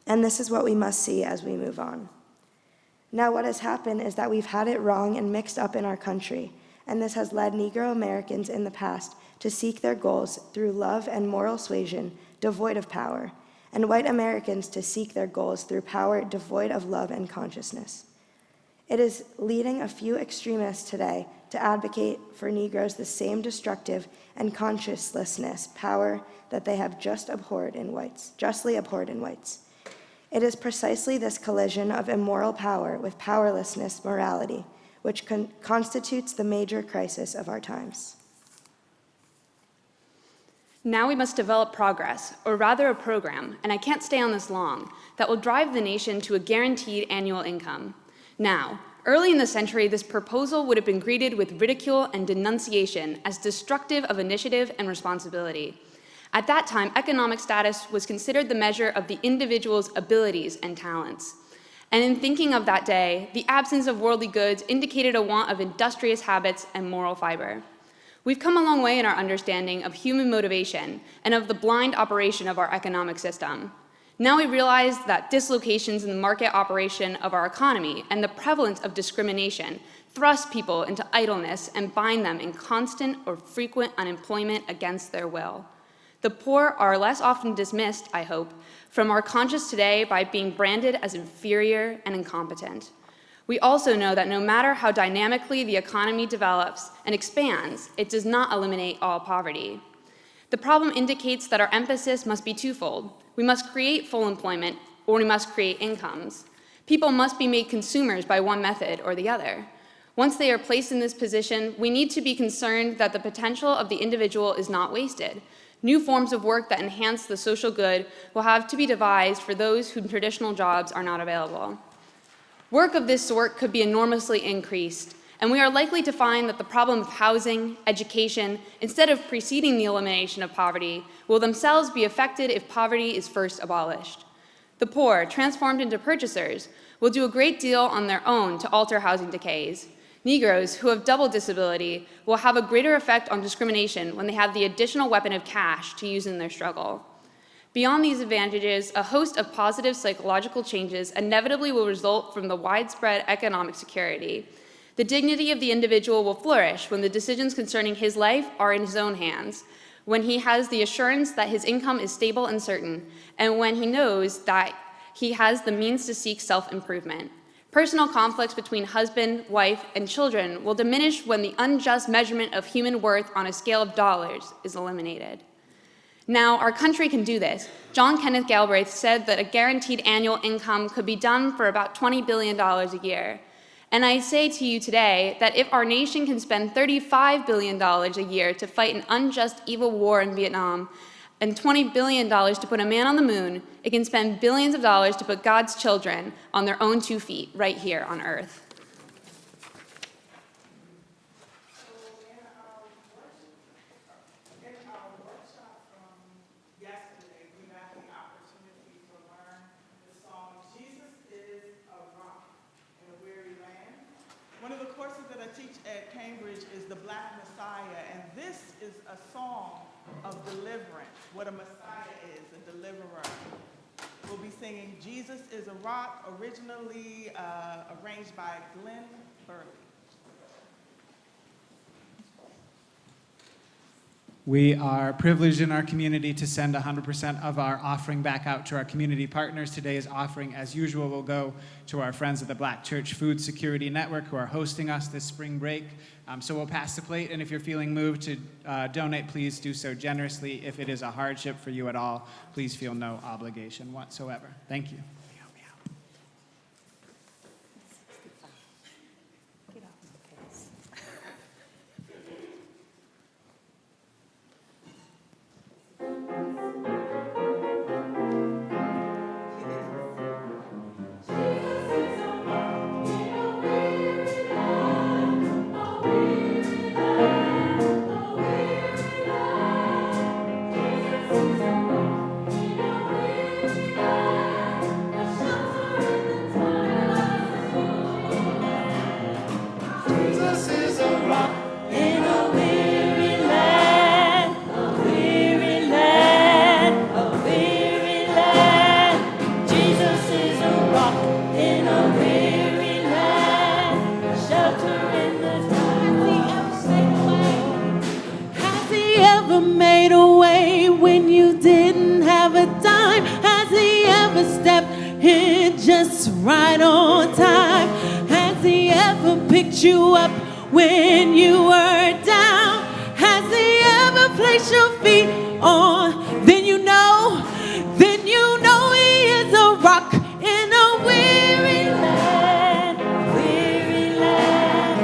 And this is what we must see as we move on. Now, what has happened is that we've had it wrong and mixed up in our country, and this has led Negro Americans in the past to seek their goals through love and moral suasion devoid of power, and white Americans to seek their goals through power devoid of love and consciousness. It is leading a few extremists today to advocate for Negroes the same destructive and consciencelessness power that they have justly abhorred in whites. It is precisely this collision of immoral power with powerlessness morality which constitutes the major crisis of our times. Now we must develop progress, or rather a program, and I can't stay on this long, that will drive the nation to a guaranteed annual income. Now, early in the century, this proposal would have been greeted with ridicule and denunciation as destructive of initiative and responsibility. At that time, economic status was considered the measure of the individual's abilities and talents. And in thinking of that day, the absence of worldly goods indicated a want of industrious habits and moral fiber. We've come a long way in our understanding of human motivation and of the blind operation of our economic system. Now we realize that dislocations in the market operation of our economy and the prevalence of discrimination thrust people into idleness and bind them in constant or frequent unemployment against their will. The poor are less often dismissed, I hope, from our conscience today by being branded as inferior and incompetent. We also know that no matter how dynamically the economy develops and expands, it does not eliminate all poverty. The problem indicates that our emphasis must be twofold. We must create full employment, or we must create incomes. People must be made consumers by one method or the other. Once they are placed in this position, we need to be concerned that the potential of the individual is not wasted. New forms of work that enhance the social good will have to be devised for those whose traditional jobs are not available. Work of this sort could be enormously increased, and we are likely to find that the problem of housing, education, instead of preceding the elimination of poverty, will themselves be affected if poverty is first abolished. The poor, transformed into purchasers, will do a great deal on their own to alter housing decays. Negroes who have double disability will have a greater effect on discrimination when they have the additional weapon of cash to use in their struggle. Beyond these advantages, a host of positive psychological changes inevitably will result from the widespread economic security. The dignity of the individual will flourish when the decisions concerning his life are in his own hands, when he has the assurance that his income is stable and certain, and when he knows that he has the means to seek self-improvement. Personal conflicts between husband, wife, and children will diminish when the unjust measurement of human worth on a scale of dollars is eliminated. Now, our country can do this. John Kenneth Galbraith said that a guaranteed annual income could be done for about $20 billion a year. And I say to you today that if our nation can spend $35 billion a year to fight an unjust, evil war in Vietnam, and $20 billion to put a man on the moon, it can spend billions of dollars to put God's children on their own 2 feet right here on earth. In our workshop from yesterday, we had the opportunity to learn the song, Jesus is a Rock in a Weary Land. One of the courses that I teach at Cambridge is the Black Messiah, and this is a song of deliverance, what a Messiah is, a deliverer. We'll be singing Jesus is a Rock, originally arranged by Glenn Burley. We are privileged in our community to send 100% of our offering back out to our community partners. Today's offering, as usual, will go to our friends at the Black Church Food Security Network who are hosting us this spring break. So we'll pass the plate, and if you're feeling moved to donate, please do so generously. If it is a hardship for you at all, please feel no obligation whatsoever. Thank you. Made a way when you didn't have a dime? Has he ever stepped in just right on time? Has he ever picked you up when you were down? Has he ever placed your feet on? Then you know he is a rock in a weary land, weary land.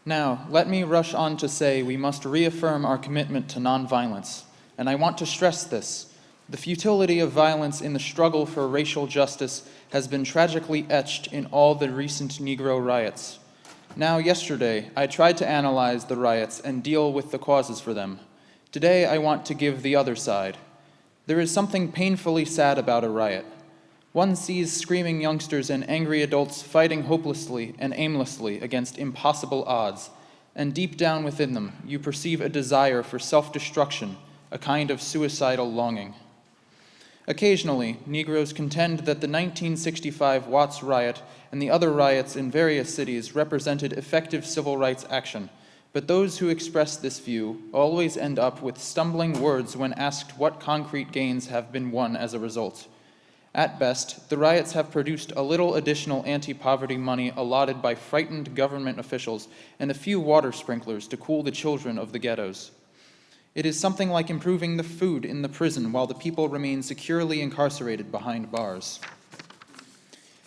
Now, let me rush on to say we must reaffirm our commitment to nonviolence, and I want to stress this. The futility of violence in the struggle for racial justice has been tragically etched in all the recent Negro riots. Now, yesterday, I tried to analyze the riots and deal with the causes for them. Today, I want to give the other side. There is something painfully sad about a riot. One sees screaming youngsters and angry adults fighting hopelessly and aimlessly against impossible odds, and deep down within them, you perceive a desire for self-destruction, a kind of suicidal longing. Occasionally, Negroes contend that the 1965 Watts riot and the other riots in various cities represented effective civil rights action, but those who express this view always end up with stumbling words when asked what concrete gains have been won as a result. At best, the riots have produced a little additional anti-poverty money allotted by frightened government officials and a few water sprinklers to cool the children of the ghettos. It is something like improving the food in the prison while the people remain securely incarcerated behind bars.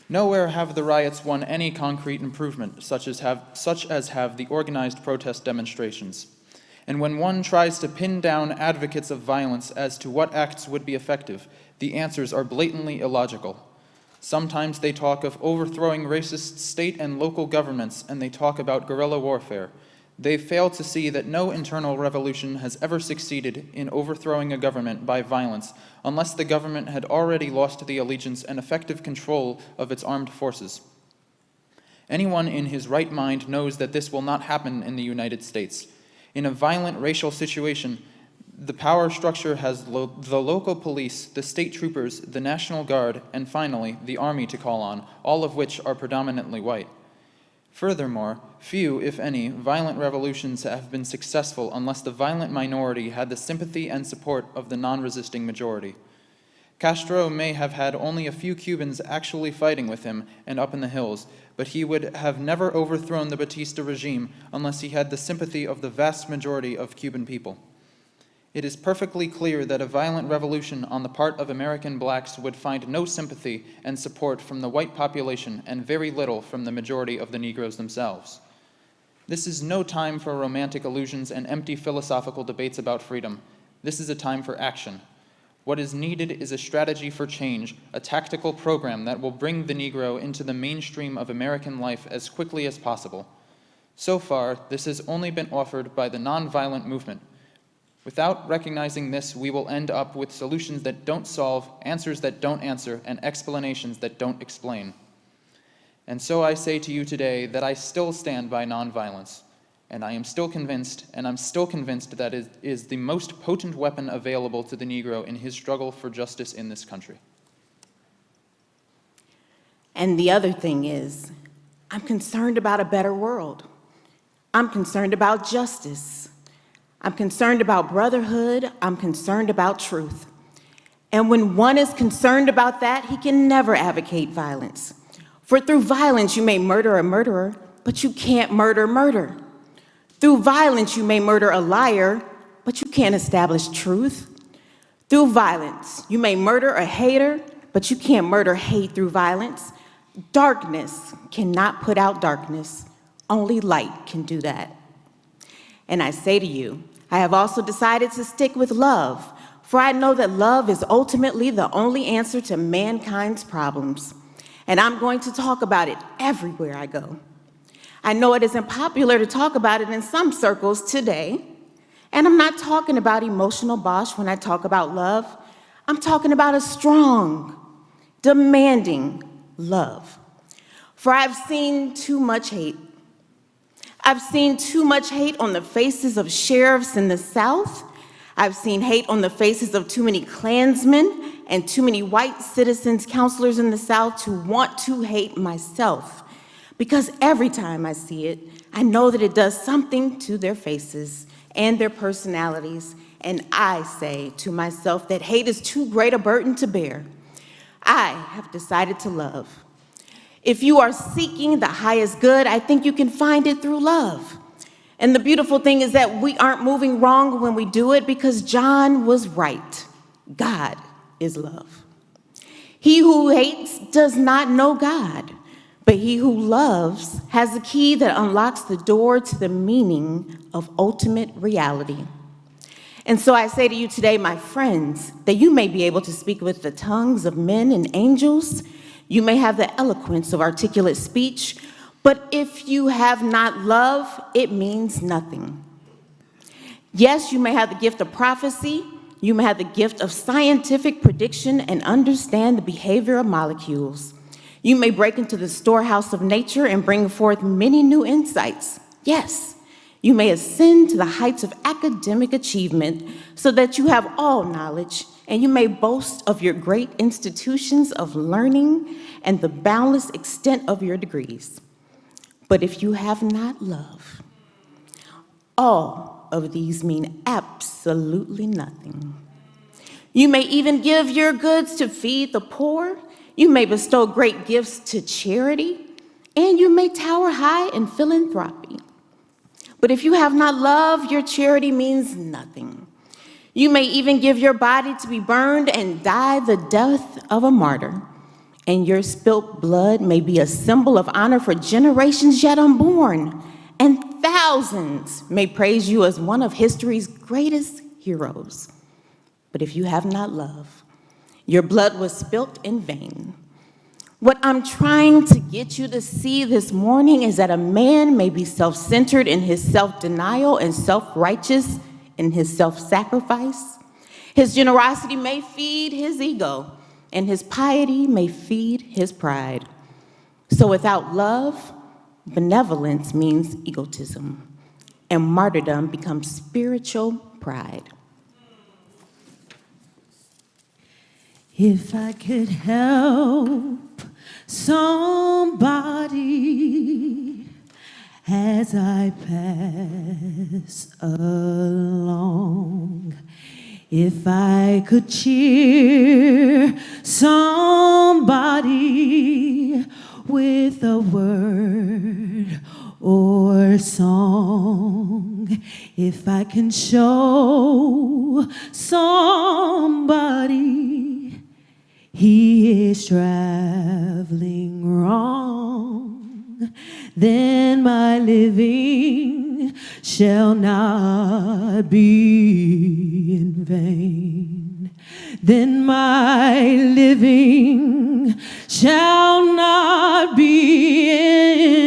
Nowhere have the riots won any concrete improvement, such as have the organized protest demonstrations. And when one tries to pin down advocates of violence as to what acts would be effective, the answers are blatantly illogical. Sometimes they talk of overthrowing racist state and local governments, and they talk about guerrilla warfare. They fail to see that no internal revolution has ever succeeded in overthrowing a government by violence unless the government had already lost the allegiance and effective control of its armed forces. Anyone in his right mind knows that this will not happen in the United States. In a violent racial situation, the power structure has the local police, the state troopers, the National Guard, and finally, the Army to call on, all of which are predominantly white. Furthermore, few, if any, violent revolutions have been successful unless the violent minority had the sympathy and support of the non-resisting majority. Castro may have had only a few Cubans actually fighting with him and up in the hills, but he would have never overthrown the Batista regime unless he had the sympathy of the vast majority of Cuban people. It is perfectly clear that a violent revolution on the part of American blacks would find no sympathy and support from the white population and very little from the majority of the Negroes themselves. This is no time for romantic illusions and empty philosophical debates about freedom. This is a time for action. What is needed is a strategy for change, a tactical program that will bring the Negro into the mainstream of American life as quickly as possible. So far, this has only been offered by the nonviolent movement. Without recognizing this, we will end up with solutions that don't solve, answers that don't answer, and explanations that don't explain. And so I say to you today that I still stand by nonviolence, and I'm still convinced that it is the most potent weapon available to the Negro in his struggle for justice in this country. And the other thing is, I'm concerned about a better world. I'm concerned about justice. I'm concerned about brotherhood. I'm concerned about truth. And when one is concerned about that, he can never advocate violence. For through violence, you may murder a murderer, but you can't murder murder. Through violence, you may murder a liar, but you can't establish truth. Through violence, you may murder a hater, but you can't murder hate through violence. Darkness cannot put out darkness. Only light can do that. And I say to you, I have also decided to stick with love, for I know that love is ultimately the only answer to mankind's problems. And I'm going to talk about it everywhere I go. I know it isn't popular to talk about it in some circles today, and I'm not talking about emotional bosh when I talk about love. I'm talking about a strong, demanding love. For I've seen too much hate. I've seen too much hate on the faces of sheriffs in the South. I've seen hate on the faces of too many Klansmen and too many white citizens, counselors in the South to want to hate myself. Because every time I see it, I know that it does something to their faces and their personalities. And I say to myself that hate is too great a burden to bear. I have decided to love. If you are seeking the highest good, I think you can find it through love. And the beautiful thing is that we aren't moving wrong when we do it because John was right. God is love. He who hates does not know God But he who loves has the key that unlocks the door to the meaning of ultimate reality. And so I say to you today, my friends, that you may be able to speak with the tongues of men and angels. You may have the eloquence of articulate speech, but if you have not love, it means nothing. Yes, you may have the gift of prophecy. You may have the gift of scientific prediction and understand the behavior of molecules. You may break into the storehouse of nature and bring forth many new insights. Yes, you may ascend to the heights of academic achievement so that you have all knowledge, and you may boast of your great institutions of learning and the boundless extent of your degrees. But if you have not love, all of these mean absolutely nothing. You may even give your goods to feed the poor. You may bestow great gifts to charity, and you may tower high in philanthropy. But if you have not love, your charity means nothing. You may even give your body to be burned and die the death of a martyr, and your spilt blood may be a symbol of honor for generations yet unborn, and thousands may praise you as one of history's greatest heroes. But if you have not love, your blood was spilt in vain. What I'm trying to get you to see this morning is that a man may be self-centered in his self-denial and self-righteous in his self-sacrifice. His generosity may feed his ego, and his piety may feed his pride. So without love, benevolence means egotism, and martyrdom becomes spiritual pride. If I could help somebody as I pass along, if I could cheer somebody with a word or song, if I can show somebody he is traveling wrong, then my living shall not be in vain. Then my living shall not be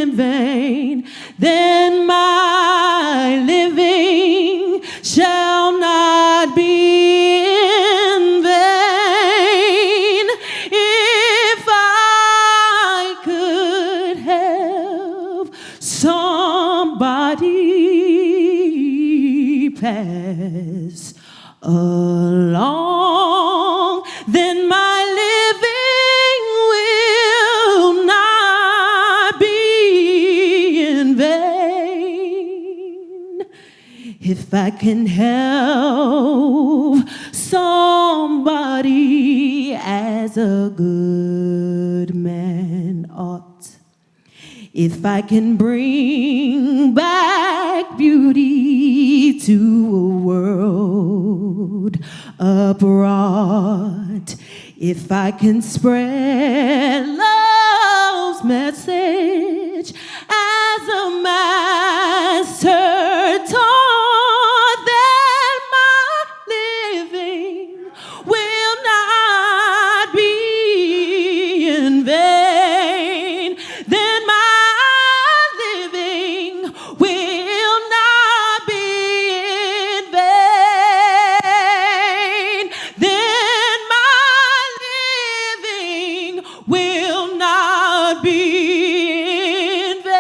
in vain. Then my living shall not be in vain. If I could help somebody pass along, then my living will not be in vain. If I can help somebody as a good man ought, if I can bring back beauty to a world abroad, if I can spread love's message as a master taught, then my living will not be in vain. Then my living will not be in vain. Then my living will not be in vain.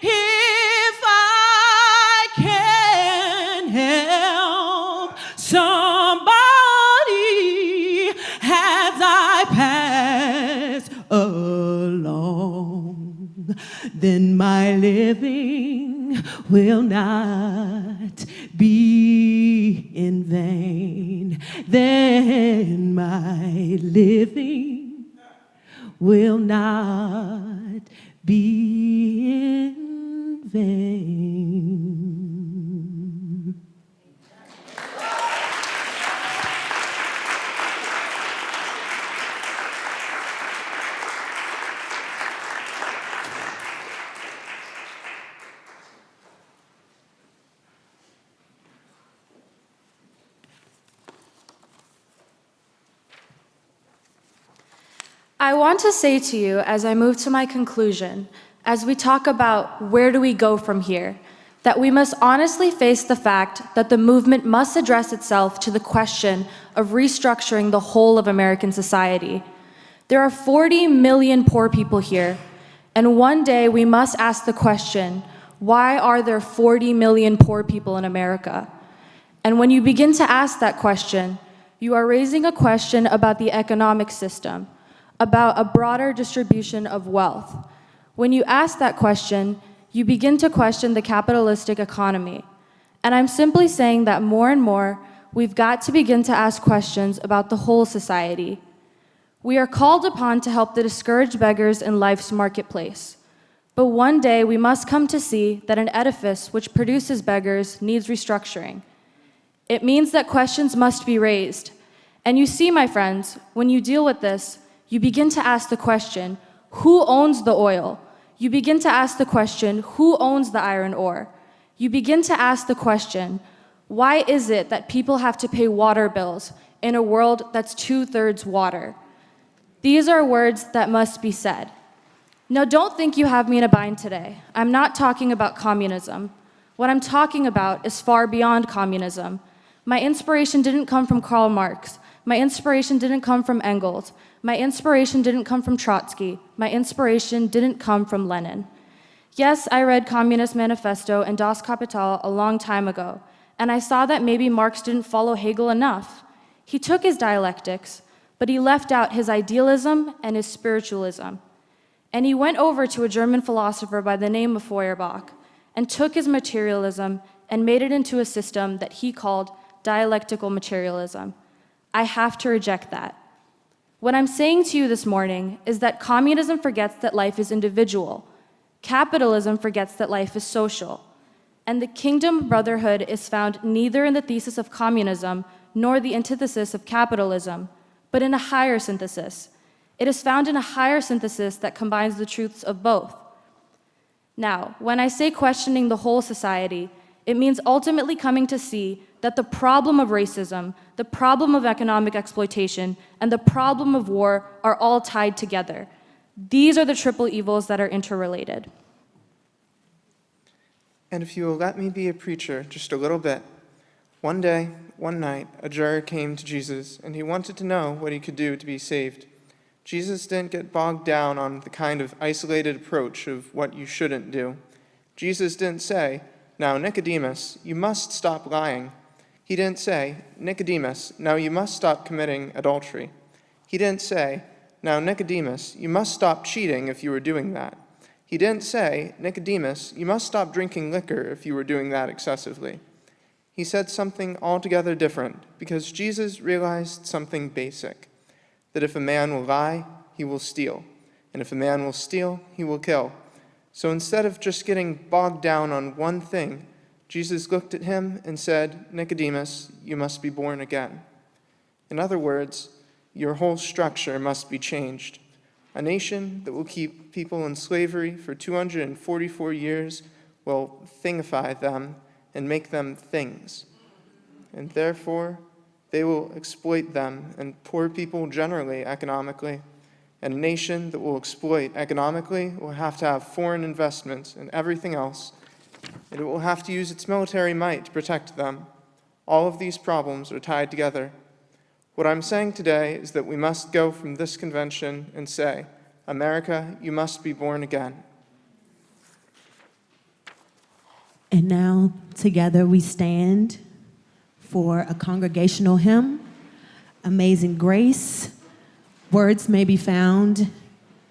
If I can help somebody as I pass along, then my living will not be in vain. Then my living will not be in vain. I want to say to you as I move to my conclusion, as we talk about where do we go from here, that we must honestly face the fact that the movement must address itself to the question of restructuring the whole of American society. There are 40 million poor people here, and one day we must ask the question, why are there 40 million poor people in America? And when you begin to ask that question, you are raising a question about the economic system, about a broader distribution of wealth. When you ask that question, you begin to question the capitalistic economy. And I'm simply saying that more and more, we've got to begin to ask questions about the whole society. We are called upon to help the discouraged beggars in life's marketplace. But one day, we must come to see that an edifice which produces beggars needs restructuring. It means that questions must be raised. And you see, my friends, when you deal with this, you begin to ask the question, who owns the oil? You begin to ask the question, who owns the iron ore? You begin to ask the question, why is it that people have to pay water bills in a world that's 2/3 water? These are words that must be said. Now, don't think you have me in a bind today. I'm not talking about communism. What I'm talking about is far beyond communism. My inspiration didn't come from Karl Marx. My inspiration didn't come from Engels. My inspiration didn't come from Trotsky. My inspiration didn't come from Lenin. Yes, I read Communist Manifesto and Das Kapital a long time ago, and I saw that maybe Marx didn't follow Hegel enough. He took his dialectics, but he left out his idealism and his spiritualism. And he went over to a German philosopher by the name of Feuerbach and took his materialism and made it into a system that he called dialectical materialism. I have to reject that. What I'm saying to you this morning is that communism forgets that life is individual. Capitalism forgets that life is social. And the kingdom of brotherhood is found neither in the thesis of communism nor the antithesis of capitalism, but in a higher synthesis. It is found in a higher synthesis that combines the truths of both. Now, when I say questioning the whole society, it means ultimately coming to see that the problem of racism, the problem of economic exploitation, and the problem of war are all tied together. These are the triple evils that are interrelated. And if you will let me be a preacher just a little bit, one day, one night, a juror came to Jesus, and he wanted to know what he could do to be saved. Jesus didn't get bogged down on the kind of isolated approach of what you shouldn't do. Jesus didn't say, "Now, Nicodemus, you must stop lying." He didn't say, "Nicodemus, now you must stop committing adultery." He didn't say, "Now, Nicodemus, you must stop cheating if you were doing that." He didn't say, "Nicodemus, you must stop drinking liquor if you were doing that excessively." He said something altogether different because Jesus realized something basic, that if a man will lie, he will steal, and if a man will steal, he will kill. So instead of just getting bogged down on one thing, Jesus looked at him and said, "Nicodemus, you must be born again." In other words, your whole structure must be changed. A nation that will keep people in slavery for 244 years will thingify them and make them things. And therefore, they will exploit them and poor people generally economically. And a nation that will exploit economically will have to have foreign investments and everything else, and it will have to use its military might to protect them. All of these problems are tied together. What I'm saying today is that we must go from this convention and say, "America, you must be born again." And now, together we stand for a congregational hymn, Amazing Grace. Words may be found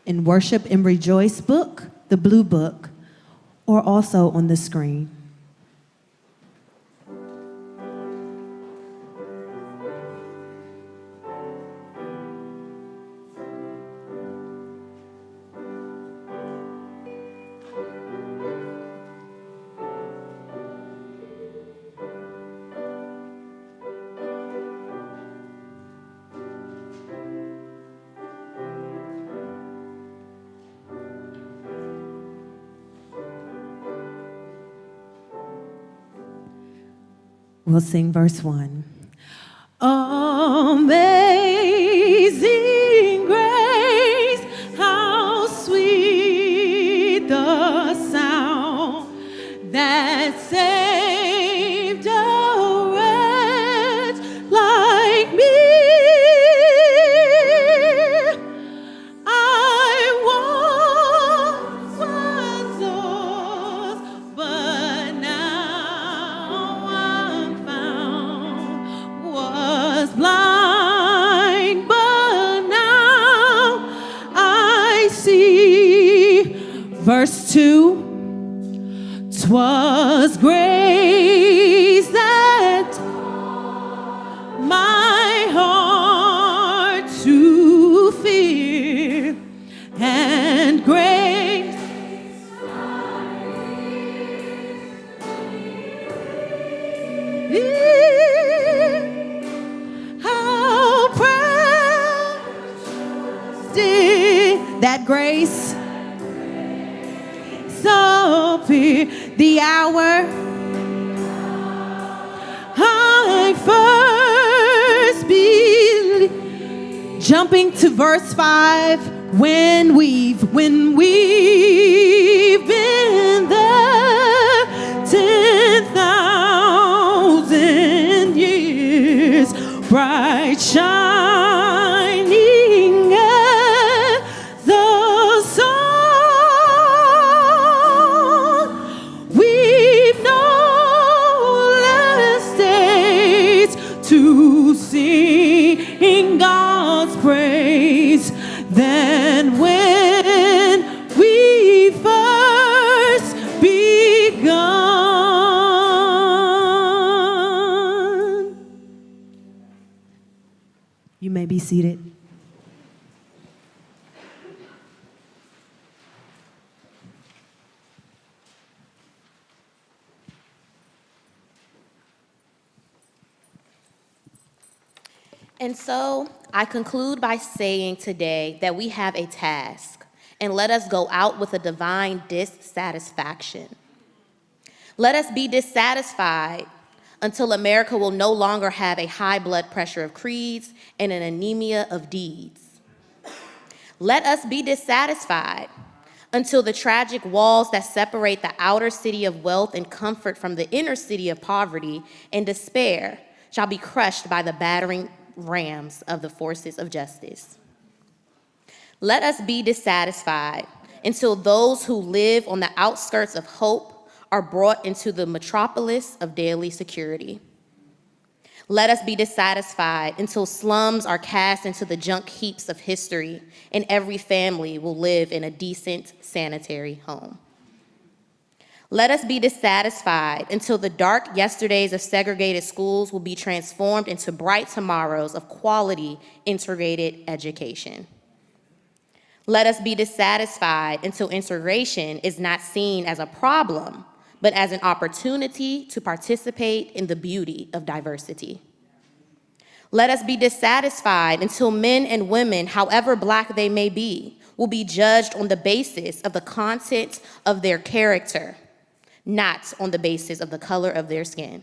in Worship and Rejoice book, the blue book, or also on the screen. We'll sing verse 1. Amazing grace, Verse 2. 'Twas grace that my heart to fear, and grace how precious did that grace so fear the hour I first believed. Jumping to verse 5, when we've been there 10,000 years, bright shining as the sun, we've no less days to sing God's praise than when we first begun. You may be seated. And so I conclude by saying today that we have a task, and let us go out with a divine dissatisfaction. Let us be dissatisfied until America will no longer have a high blood pressure of creeds and an anemia of deeds. Let us be dissatisfied until the tragic walls that separate the outer city of wealth and comfort from the inner city of poverty and despair shall be crushed by the battering rams of the forces of justice. Let us be dissatisfied until those who live on the outskirts of hope are brought into the metropolis of daily security. Let us be dissatisfied until slums are cast into the junk heaps of history and every family will live in a decent, sanitary home. Let us be dissatisfied until the dark yesterdays of segregated schools will be transformed into bright tomorrows of quality integrated education. Let us be dissatisfied until integration is not seen as a problem, but as an opportunity to participate in the beauty of diversity. Let us be dissatisfied until men and women, however Black they may be, will be judged on the basis of the content of their character, not on the basis of the color of their skin.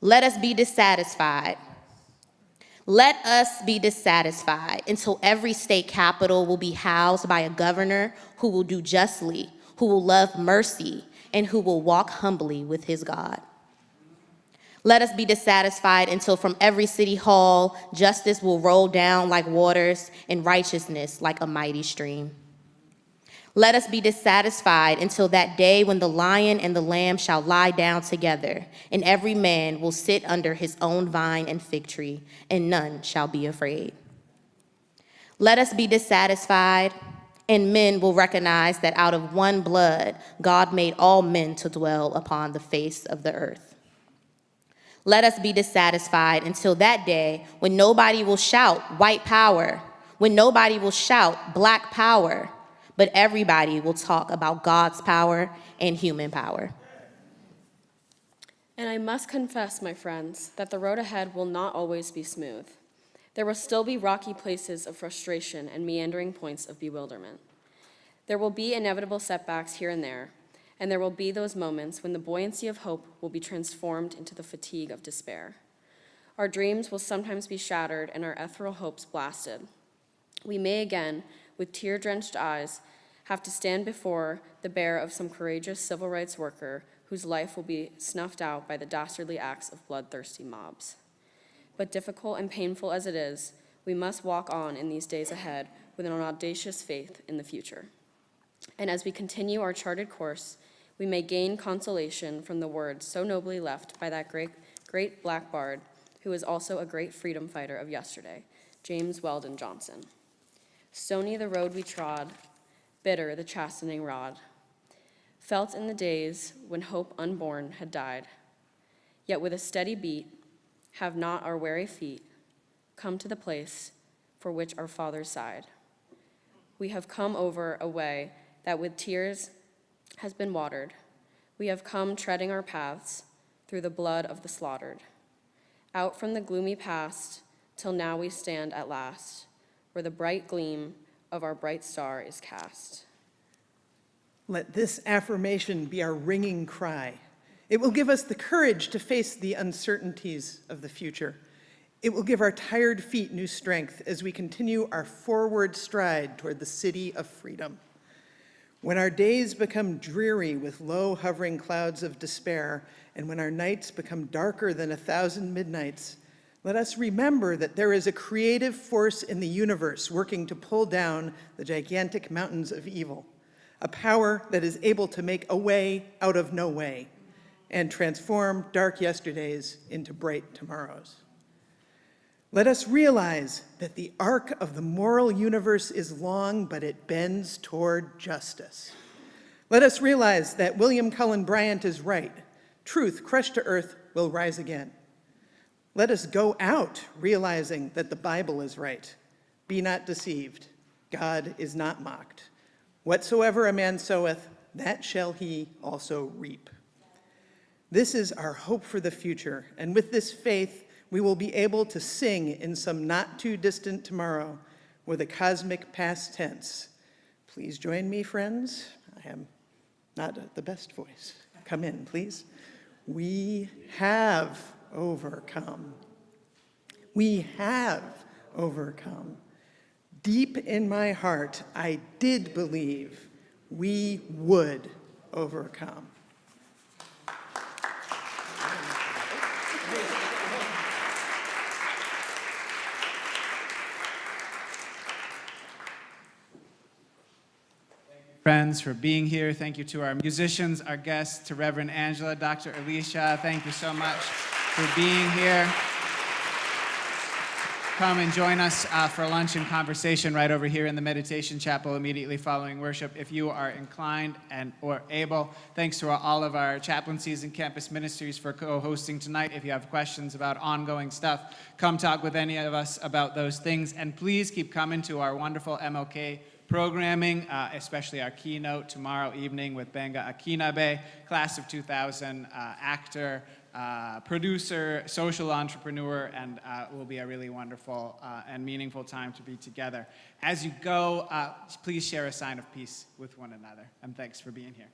Let us be dissatisfied. Let us be dissatisfied until every state capital will be housed by a governor who will do justly, who will love mercy, and who will walk humbly with his God. Let us be dissatisfied until from every city hall, justice will roll down like waters and righteousness like a mighty stream. Let us be dissatisfied until that day when the lion and the lamb shall lie down together, and every man will sit under his own vine and fig tree, and none shall be afraid. Let us be dissatisfied, and men will recognize that out of one blood, God made all men to dwell upon the face of the earth. Let us be dissatisfied until that day when nobody will shout white power, when nobody will shout Black power, but everybody will talk about God's power and human power. And I must confess, my friends, that the road ahead will not always be smooth. There will still be rocky places of frustration and meandering points of bewilderment. There will be inevitable setbacks here and there will be those moments when the buoyancy of hope will be transformed into the fatigue of despair. Our dreams will sometimes be shattered and our ethereal hopes blasted. We may again, with tear-drenched eyes, have to stand before the bier of some courageous civil rights worker whose life will be snuffed out by the dastardly acts of bloodthirsty mobs. But difficult and painful as it is, we must walk on in these days ahead with an audacious faith in the future. And as we continue our charted course, we may gain consolation from the words so nobly left by that great Black bard who was also a great freedom fighter of yesterday, James Weldon Johnson. Stony the road we trod, bitter the chastening rod, felt in the days when hope unborn had died. Yet with a steady beat, have not our weary feet come to the place for which our fathers sighed. We have come over a way that with tears has been watered. We have come treading our paths through the blood of the slaughtered. Out from the gloomy past till now we stand at last, where the bright gleam of our bright star is cast. Let this affirmation be our ringing cry. It will give us the courage to face the uncertainties of the future. It will give our tired feet new strength as we continue our forward stride toward the city of freedom. When our days become dreary with low hovering clouds of despair, and when our nights become darker than 1,000 midnights, let us remember that there is a creative force in the universe working to pull down the gigantic mountains of evil, a power that is able to make a way out of no way and transform dark yesterdays into bright tomorrows. Let us realize that the arc of the moral universe is long, but it bends toward justice. Let us realize that William Cullen Bryant is right. Truth crushed to earth will rise again. Let us go out realizing that the Bible is right. Be not deceived. God is not mocked. Whatsoever a man soweth, that shall he also reap. This is our hope for the future, and with this faith, we will be able to sing in some not too distant tomorrow with a cosmic past tense. Please join me, friends. I am not the best voice. Come in, please. We have overcome. We have overcome. Deep in my heart, I did believe we would overcome. Friends, for being here. Thank you to our musicians, our guests, to Reverend Angela, Dr. Alicia. Thank you so much for being here. Come and join us for lunch and conversation right over here in the Meditation Chapel immediately following worship if you are inclined and or able. Thanks to all of our chaplaincies and campus ministries for co-hosting tonight. If you have questions about ongoing stuff, come talk with any of us about those things. And please keep coming to our wonderful MLK programming, especially our keynote tomorrow evening with Benga Akinabe, class of 2000, actor, producer, social entrepreneur, and will be a really wonderful and meaningful time to be together. As you go, please share a sign of peace with one another, and thanks for being here.